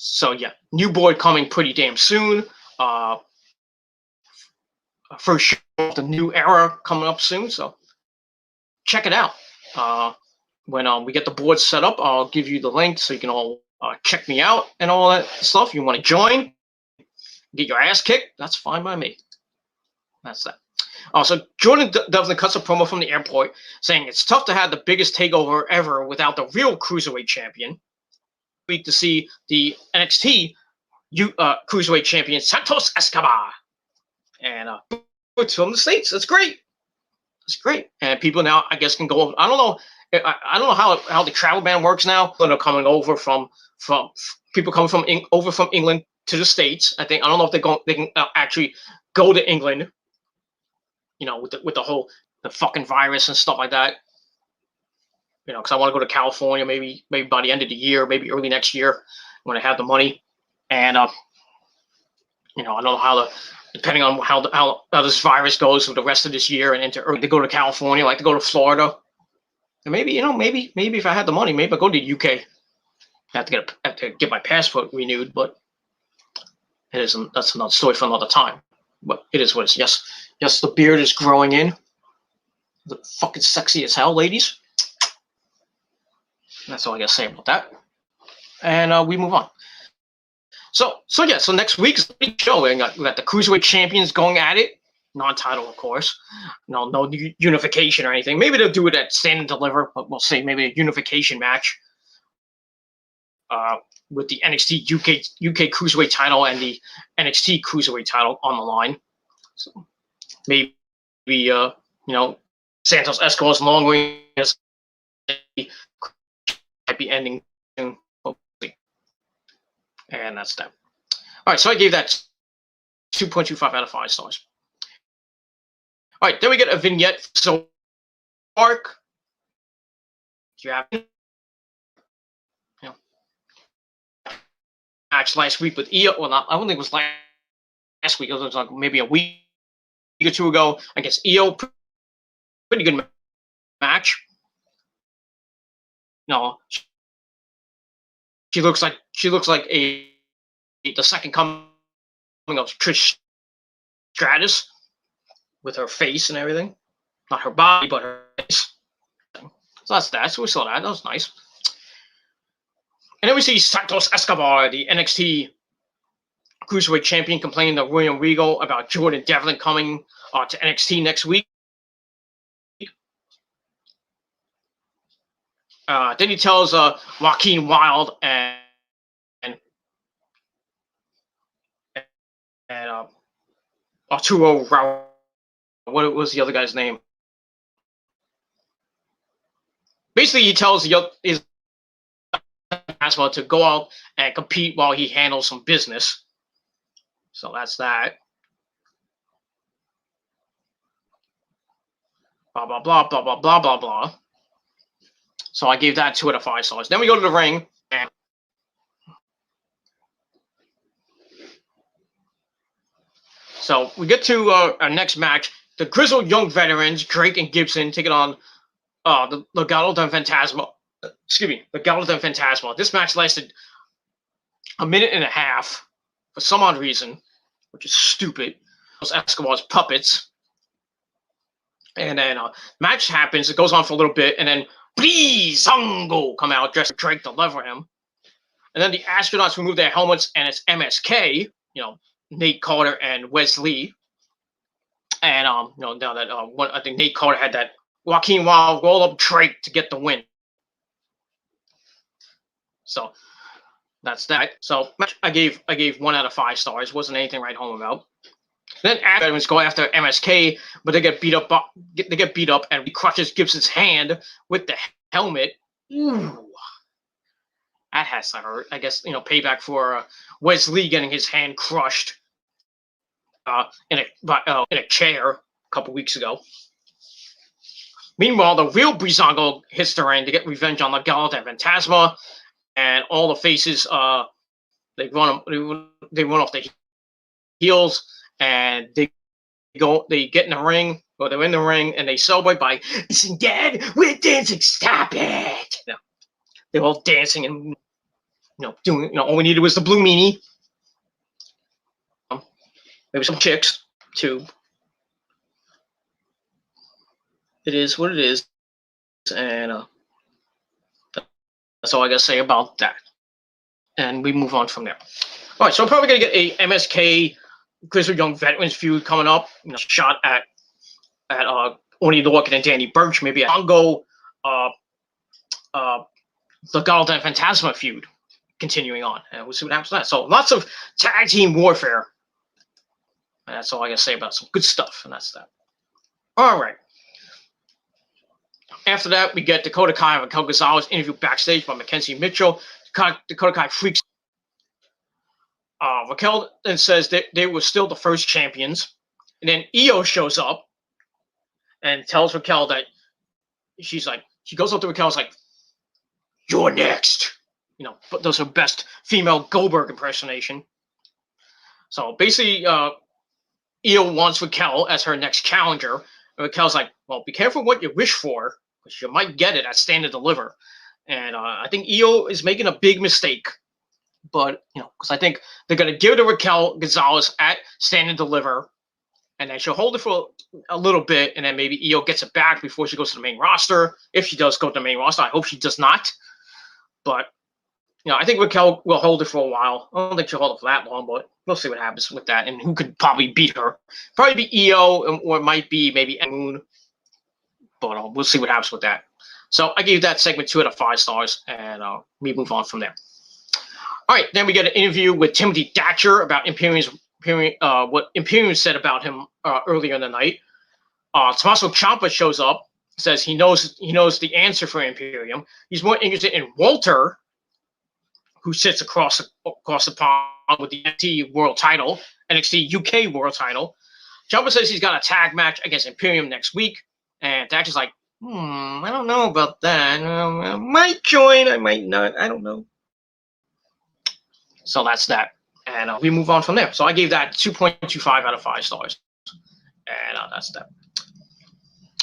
So yeah, new board coming pretty damn soon. First show of the new era coming up soon, so check it out. When we get the board set up, I'll give you the link so you can all check me out and all that stuff. If you want to join, get your ass kicked, that's fine by me. That's that. So Jordan Devlin cuts a promo from the airport saying it's tough to have the biggest takeover ever without the real Cruiserweight champion. Week to see the NXT Cruiserweight champion Santos Escobar, and it's from the States. That's great. That's great. And people now, I guess, can go. I don't know how the travel ban works now. They're coming over from people coming from over from England to the States. I don't know if they can actually go to England. With the fucking virus and stuff like that. Because I want to go to California maybe by the end of the year, maybe early next year, when I have the money. And I don't know how depending on how this virus goes for the rest of this year and into to go to California, like to go to Florida. And maybe if I had the money, maybe I'd go to the UK. I have to get my passport renewed, but it isn't. That's another story for another time. But it is what it is. Yes, the beard is growing in. The fucking sexy as hell, ladies. That's all I gotta say about that. And we move on. So next week's big show. We got the Cruiserweight champions going at it. Non-title, of course. No unification or anything. Maybe they'll do it at Stand and Deliver, but we'll see. Maybe a unification match with the NXT UK Cruiserweight title and the NXT Cruiserweight title on the line. So maybe Santos Escobar's long reign might be ending soon, hopefully. And that's that. All right, so I gave that 2.25 out of 5 stars. All right, then we get a vignette. So, Mark, do you have match last week with Io? Well, I don't think it was last week. It was like maybe a week or two ago against Io. Pretty good match. No, she looks like the second coming of Trish Stratus with her face and everything. Not her body, but her face. So that's that. So we saw that. That was nice. And then we see Santos Escobar, the NXT Cruiserweight champion, complaining to William Regal about Jordan Devlin coming to NXT next week. Then he tells Joaquin Wilde and Arturo Rao. What was the other guy's name? Basically, he tells his asshole to go out and compete while he handles some business. So that's that. Blah blah blah blah blah blah blah blah. So I gave that 2 out of 5 stars. Then we go to the ring. And so we get to our next match. The Grizzled Young Veterans, Drake and Gibson, taking on the Legado del Fantasma. Excuse me, the Legado del Fantasma. This match lasted a minute and a half for some odd reason, which is stupid. Those Escobar's puppets. And then match happens. It goes on for a little bit, and then Breezango come out dressed as Drake to lever him. And then the astronauts remove their helmets, and it's MSK, Nate Carter and Wes Lee. And now that I think Nate Carter had that Joaquin Wilde roll up Drake to get the win. So that's that. So I gave 1 out of 5 stars. Wasn't anything to write home about. Then Adams go after MSK, but they get beat up. And he crushes Gibson's hand with the helmet. Ooh, that has to hurt. I guess payback for Wes Lee getting his hand crushed in a chair a couple weeks ago. Meanwhile, the real Breezango hits the ring to get revenge on the Legado del Fantasma, and all the faces they run off the heels. And they get in the ring, or they're in the ring, and they celebrate by dancing. Dad, we're dancing. Stop it! They're all dancing and doing. All we needed was the blue meanie, maybe some chicks too. It is what it is, and that's all I gotta say about that. And we move on from there. All right, so I'm probably gonna get a MSK Grizzled Young Veterans feud coming up. Shot at Oney Lorcan and Danny Burch. Maybe a Congo, the Legado del Fantasma feud continuing on, and we'll see what happens to that. So lots of tag team warfare. And that's all I gotta say about some good stuff, and that's that. All right. After that, we get Dakota Kai and Raquel Gonzalez interviewed backstage by Mackenzie Mitchell. Dakota Kai freaks. Raquel then says that they were still the first champions. And then Io shows up and tells Raquel that she goes up to Raquel and is like, "You're next." but does her best female Goldberg impersonation. So basically, Io wants Raquel as her next challenger. And Raquel's like, well, be careful what you wish for, because you might get it at Stand and Deliver. And I think Io is making a big mistake. But, because I think they're going to give it to Raquel Gonzalez at Stand and Deliver. And then she'll hold it for a little bit. And then maybe Io gets it back before she goes to the main roster. If she does go to the main roster, I hope she does not. But, I think Raquel will hold it for a while. I don't think she'll hold it for that long, but we'll see what happens with that. And who could probably beat her. Probably be Io, or it might be maybe Moon. But we'll see what happens with that. So I gave that segment 2 out of 5 stars. And we move on from there. All right, then we get an interview with Timothy Thatcher about what Imperium said about him earlier in the night. Tommaso Ciampa shows up, says he knows the answer for Imperium. He's more interested in Walter, who sits across the pond with the NXT World Title, NXT UK World Title. Ciampa says he's got a tag match against Imperium next week, and Thatcher's like, I don't know about that. I might join, I might not. I don't know. So that's that. And we move on from there. So I gave that 2.25 out of 5 stars. And that's that.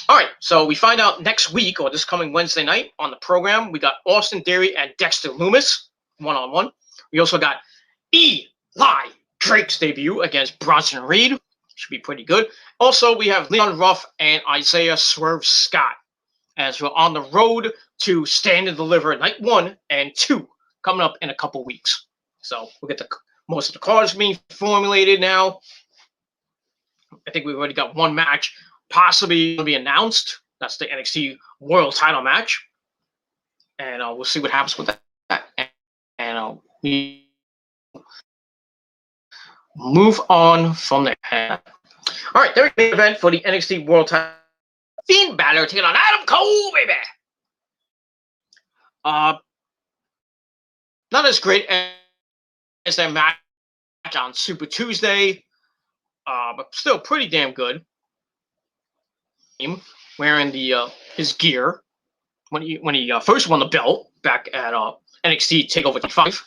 All right. So we find out next week, or this coming Wednesday night on the program, we got Austin Theory and Dexter Lumis one-on-one. We also got Eli Drake's debut against Bronson Reed. Should be pretty good. Also, we have Leon Ruff and Isaiah Swerve Scott as we're on the road to Stand and Deliver Night 1 and 2 coming up in a couple weeks. So we'll get most of the cards being formulated now. I think we've already got one match possibly going to be announced. That's the NXT World Title match. And we'll see what happens with that. And we move on from there. All right, there's the event for the NXT World Title. Finn Balor taking on Adam Cole, baby. Not as great as their match on Super Tuesday, but still pretty damn good. Wearing his gear when he first won the belt back at NXT Takeover 25.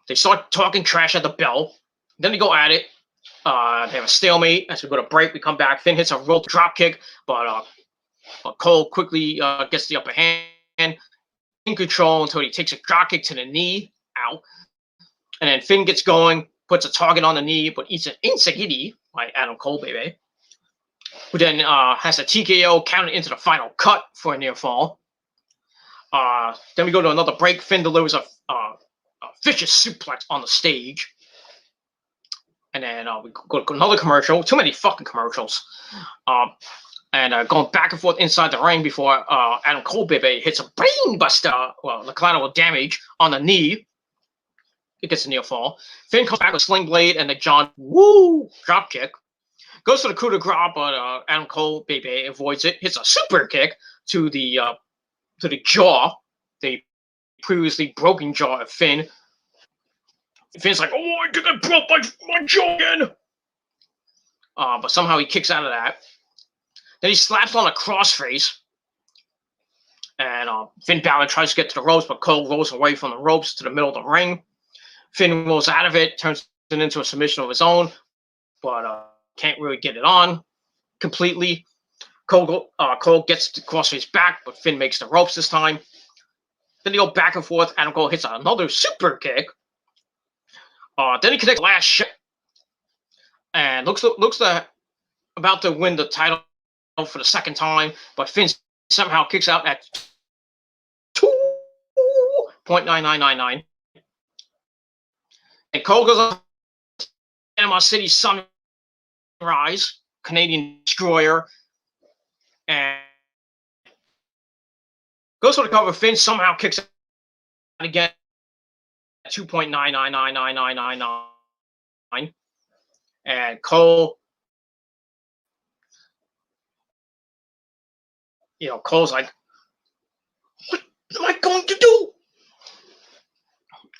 They start talking trash at the bell. Then they go at it. They have a stalemate. As we go to break, we come back. Finn hits a rope drop kick, but Cole quickly gets the upper hand. In control until he takes a drop kick to the knee. Ow. And then Finn gets going, puts a target on the knee, but eats an Insagidi by Adam Cole, baby. Who then has a TKO counted into the final cut for a near fall. Then we go to another break. Finn delivers a vicious suplex on the stage. And then we go to another commercial. Too many fucking commercials. And going back and forth inside the ring before Adam Cole, baby, hits a brain buster. Well, the collateral damage on the knee. It gets a near fall. Finn comes back with Sling Blade and the John Woo drop kick. Goes to the coup de grace, but Adam Cole, baby, avoids it. Hits a super kick to the jaw, the previously broken jaw of Finn. Finn's like, oh, I think I broke my jaw again. But somehow he kicks out of that. Then he slaps on a crossface. And Finn Balor tries to get to the ropes, but Cole rolls away from the ropes to the middle of the ring. Finn rolls out of it, turns it into a submission of his own, but can't really get it on completely. Cole gets the crossface back, but Finn makes the ropes this time. Then they go back and forth. Adam Cole hits another super kick. Then he connects the last shot. And looks about to win the title for the second time, but Finn somehow kicks out at 2.9999. And Cole goes on Panama City Sunrise, Canadian Destroyer, and goes for the cover. Finn somehow kicks out again at 2.999999. And Cole, Cole's like, what am I going to do?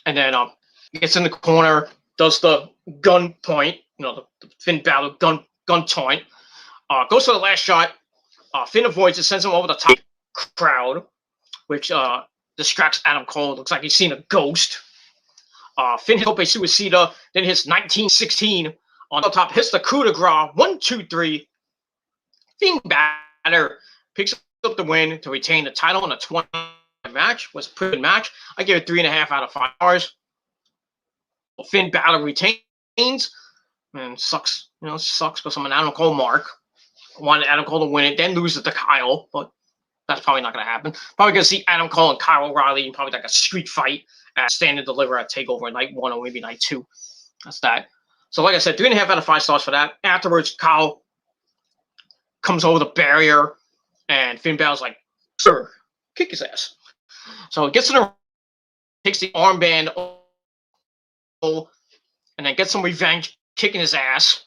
And then gets in the corner, does the gun point, the Finn Balor gun point. Goes for the last shot. Finn avoids it, sends him over the top crowd, which distracts Adam Cole. Looks like he's seen a ghost. Finn hits Tope Suicida, then hits 1916 on the top, hits the coup de grace. 1, 2, 3. Finn Balor picks up the win to retain the title in a 20 match. Was a pretty good match. I give it 3.5 out of 5 stars. Finn Balor retains, and sucks. Sucks because I'm an Adam Cole mark. I wanted Adam Cole to win it, then lose it to Kyle, but that's probably not going to happen. Probably going to see Adam Cole and Kyle O'Reilly in probably like a street fight at Stand and Deliver at TakeOver night 1 or maybe night 2. That's that. So like I said, 3.5 out of 5 stars for that. Afterwards, Kyle comes over the barrier, and Finn Balor's like, "Sir, kick his ass." So he gets in the takes the armband, and then gets some revenge, kicking his ass.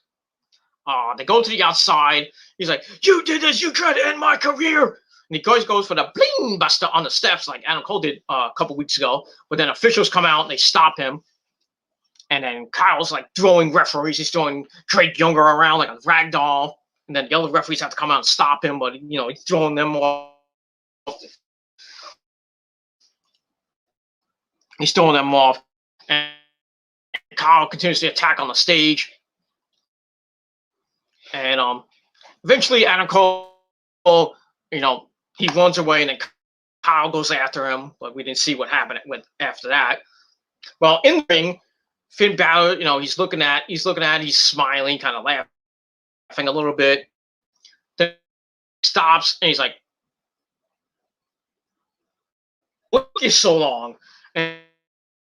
They go to the outside. He's like, "You did this. You tried to end my career." And he goes for the bling buster on the steps like Adam Cole did a couple weeks ago. But then officials come out and they stop him. And then Kyle's like throwing referees. He's throwing Drake Younger around like a rag doll. And then the other referees have to come out and stop him. But, he's throwing them off. He's throwing them off. And Kyle continues to attack on the stage. And eventually Adam Cole, he runs away, and then Kyle goes after him, but we didn't see what happened after that. Well, in the ring, Finn Balor, he's smiling, kind of laughing a little bit. Then he stops, and he's like, "What is so long?" And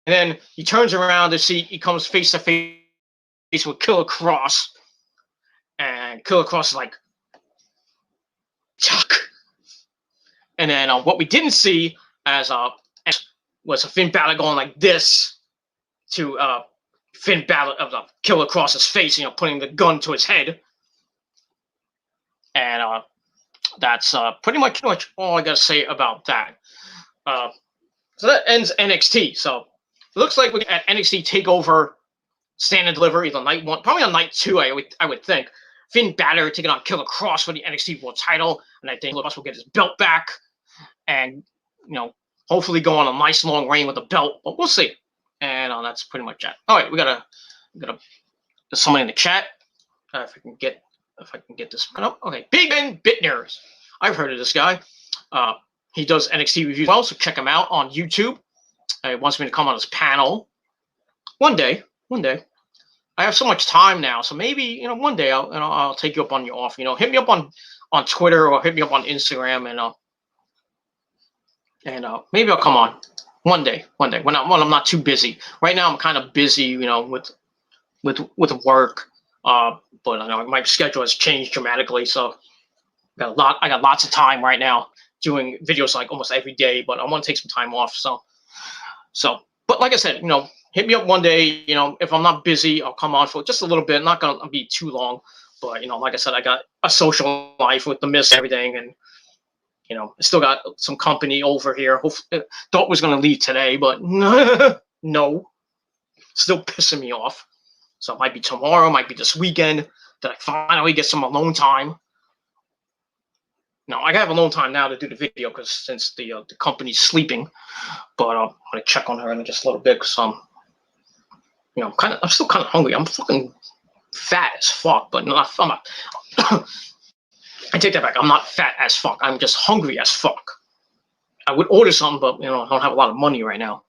then he turns around to see he comes face to face with Killer Kross. And Killer Kross is like, "Chuck." And then what we didn't see was a Finn Balor going like this to Finn Balor of Killer Kross's face, putting the gun to his head. And that's pretty much all I got to say about that. So that ends NXT. So it looks like we're at NXT TakeOver Stand and Deliver, either night 1, probably on night 2, I would think. Finn Balor taking on Killer Kross for the NXT World Title, and I think Lucas will get his belt back, and hopefully go on a nice long reign with the belt. But we'll see. And that's pretty much that. All right, we got there's somebody in the chat. If I can get this up. Okay, Big Ben Bittner. I've heard of this guy. He does NXT reviews well, so check him out on YouTube. He wants me to come on his panel one day. I have so much time now, so maybe one day I'll take you up on your offer. Hit me up on Twitter or hit me up on Instagram, and maybe I'll come on one day when I'm not too busy. Right now I'm kind of busy, with work. But I know my schedule has changed dramatically, so I got lots of time right now doing videos like almost every day. But I want to take some time off. So, but like I said, hit me up one day. If I'm not busy, I'll come on for just a little bit. Not gonna be too long, but like I said, I got a social life with the Miss and everything, and I still got some company over here. Hopefully, thought was gonna leave today, but no, still pissing me off. So it might be tomorrow, might be this weekend that I finally get some alone time. No, I have alone time now to do the video because since the company's sleeping, but I'm gonna check on her in just a little bit because I'm still kind of hungry. I'm fucking fat as fuck, but I'm not. I take that back. I'm not fat as fuck. I'm just hungry as fuck. I would order something, but I don't have a lot of money right now.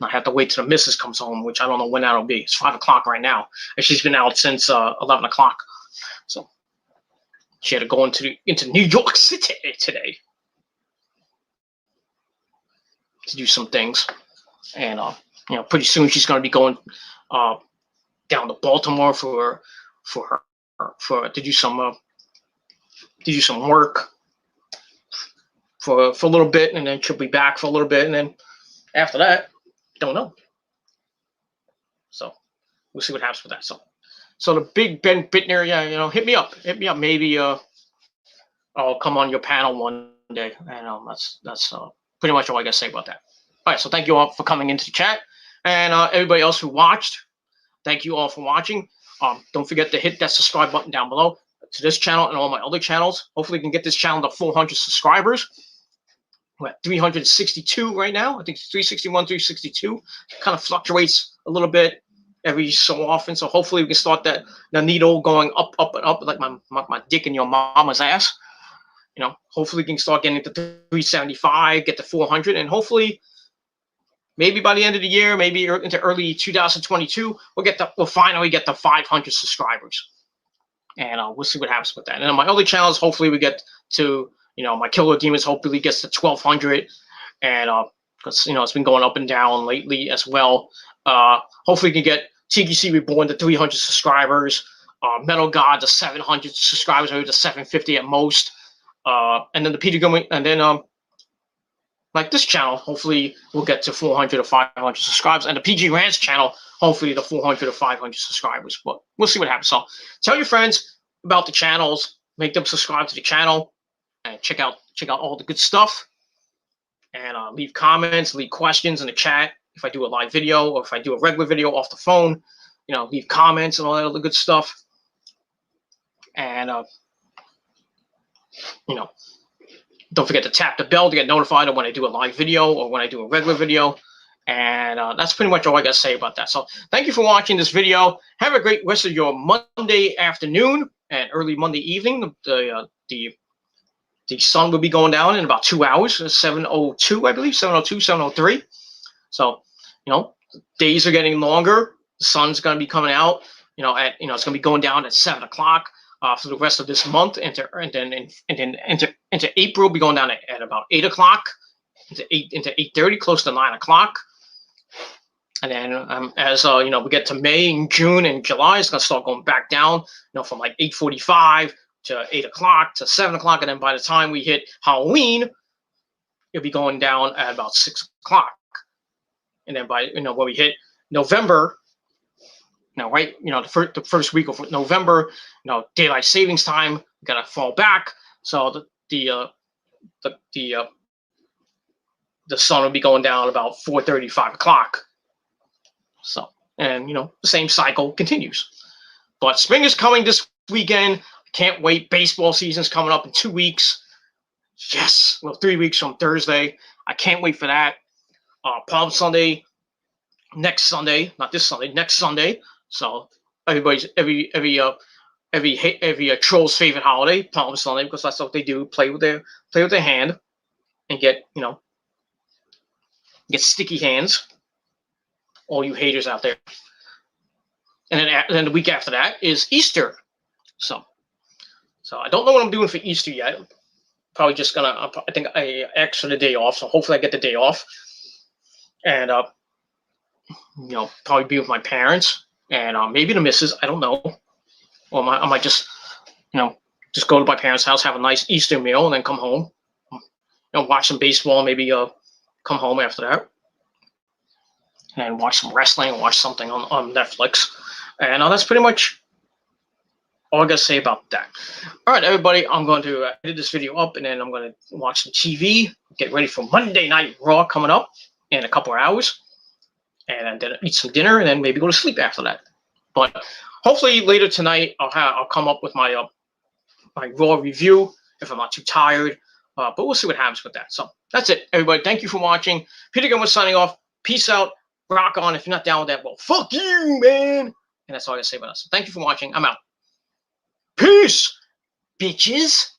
I have to wait till the missus comes home, which I don't know when that'll be. It's 5 o'clock right now, and she's been out since 11 o'clock. So she had to go into New York City today to do some things, and pretty soon she's going to be going down to Baltimore for to do some work for a little bit, and then she'll be back for a little bit, and then after that, don't know. So we'll see what happens with that. So the Big Ben Bittner, hit me up. Maybe I'll come on your panel one day, and that's pretty much all I got to say about that. All right, so thank you all for coming into the chat, and everybody else who watched, thank you all for watching. Don't forget to hit that subscribe button down below to this channel and all my other channels. Hopefully we can get this channel to 400 subscribers. we're at 362 right now. I think it's 361, 362. Kind of fluctuates a little bit every so often. So hopefully we can start the needle going up, up, and up, like my dick in your mama's ass. You know, hopefully we can start getting to 375, get to 400, and hopefully maybe by the end of the year, maybe into early 2022, we'll finally get to 500 subscribers. And we'll see what happens with that. And on my other channels, hopefully we get to, you know, my Killer Demons hopefully gets to 1,200. And because, you know, it's been going up and down lately as well. Hopefully we can get TGC Reborn to 300 subscribers. Metal God to 700 subscribers, maybe to 750 at most. And then the Peter Gilman, and then like this channel, hopefully we'll get to 400 or 500 subscribers. And the PG Rants channel, hopefully to 400 or 500 subscribers. But we'll see what happens. So tell your friends about the channels, make them subscribe to the channel, and check out all the good stuff. And leave comments, leave questions in the chat. If I do a live video or if I do a regular video off the phone, you know, leave comments and all that other good stuff. And you know, don't forget to tap the bell to get notified of when I do a live video or when I do a regular video. And that's pretty much all I got to say about that. So thank you for watching this video. Have a great rest of your Monday afternoon and early Monday evening. The sun will be going down in about 2 hours, 7:02, I believe, 7:02, 7:03. So, you know, days are getting longer. The sun's going to be coming out, you know, it's going to be going down at 7 o'clock. For the rest of this month, into April, we'll be going down at about 8 o'clock, into 8:30, close to 9 o'clock. And then as you know, we get to May and June and July, it's gonna start going back down, you know, from like 8:45 to 8 o'clock to 7 o'clock, and then by the time we hit Halloween, it'll be going down at about 6 o'clock. And then by, you know, when we hit November, right, you know, the first week of November, you know, daylight savings time gotta fall back, so the sun will be going down about 4:30, 5 o'clock. So, and you know, the same cycle continues. But spring is coming this weekend. Can't wait. Baseball season's coming up in 2 weeks. Yes, well, 3 weeks from Thursday. I can't wait for that. Palm Sunday, next Sunday, not this Sunday, next Sunday. So everybody's every troll's favorite holiday, Palm Sunday, because that's what they do, play with their hand and get, you know, get sticky hands. All you haters out there. And then the week after that is Easter. So I don't know what I'm doing for Easter yet. Probably just gonna, I think I asked for the day off, so hopefully I get the day off. And you know, probably be with my parents and maybe the missus, I don't know. Or I might just, you know, just go to my parents' house, have a nice Easter meal, and then come home. You know, watch some baseball, maybe come home after that. And watch some wrestling, watch something on Netflix. And that's pretty much all I got to say about that. All right, everybody, I'm going to edit this video up, and then I'm going to watch some TV, get ready for Monday Night Raw coming up in a couple of hours, and then eat some dinner, and then maybe go to sleep after that. But hopefully later tonight, I'll come up with my Raw review if I'm not too tired. But we'll see what happens with that. So that's it, everybody. Thank you for watching. Peter Gunn was signing off. Peace out. Rock on. If you're not down with that, well, fuck you, man. And that's all I gotta say about us. So thank you for watching. I'm out. Peace, bitches.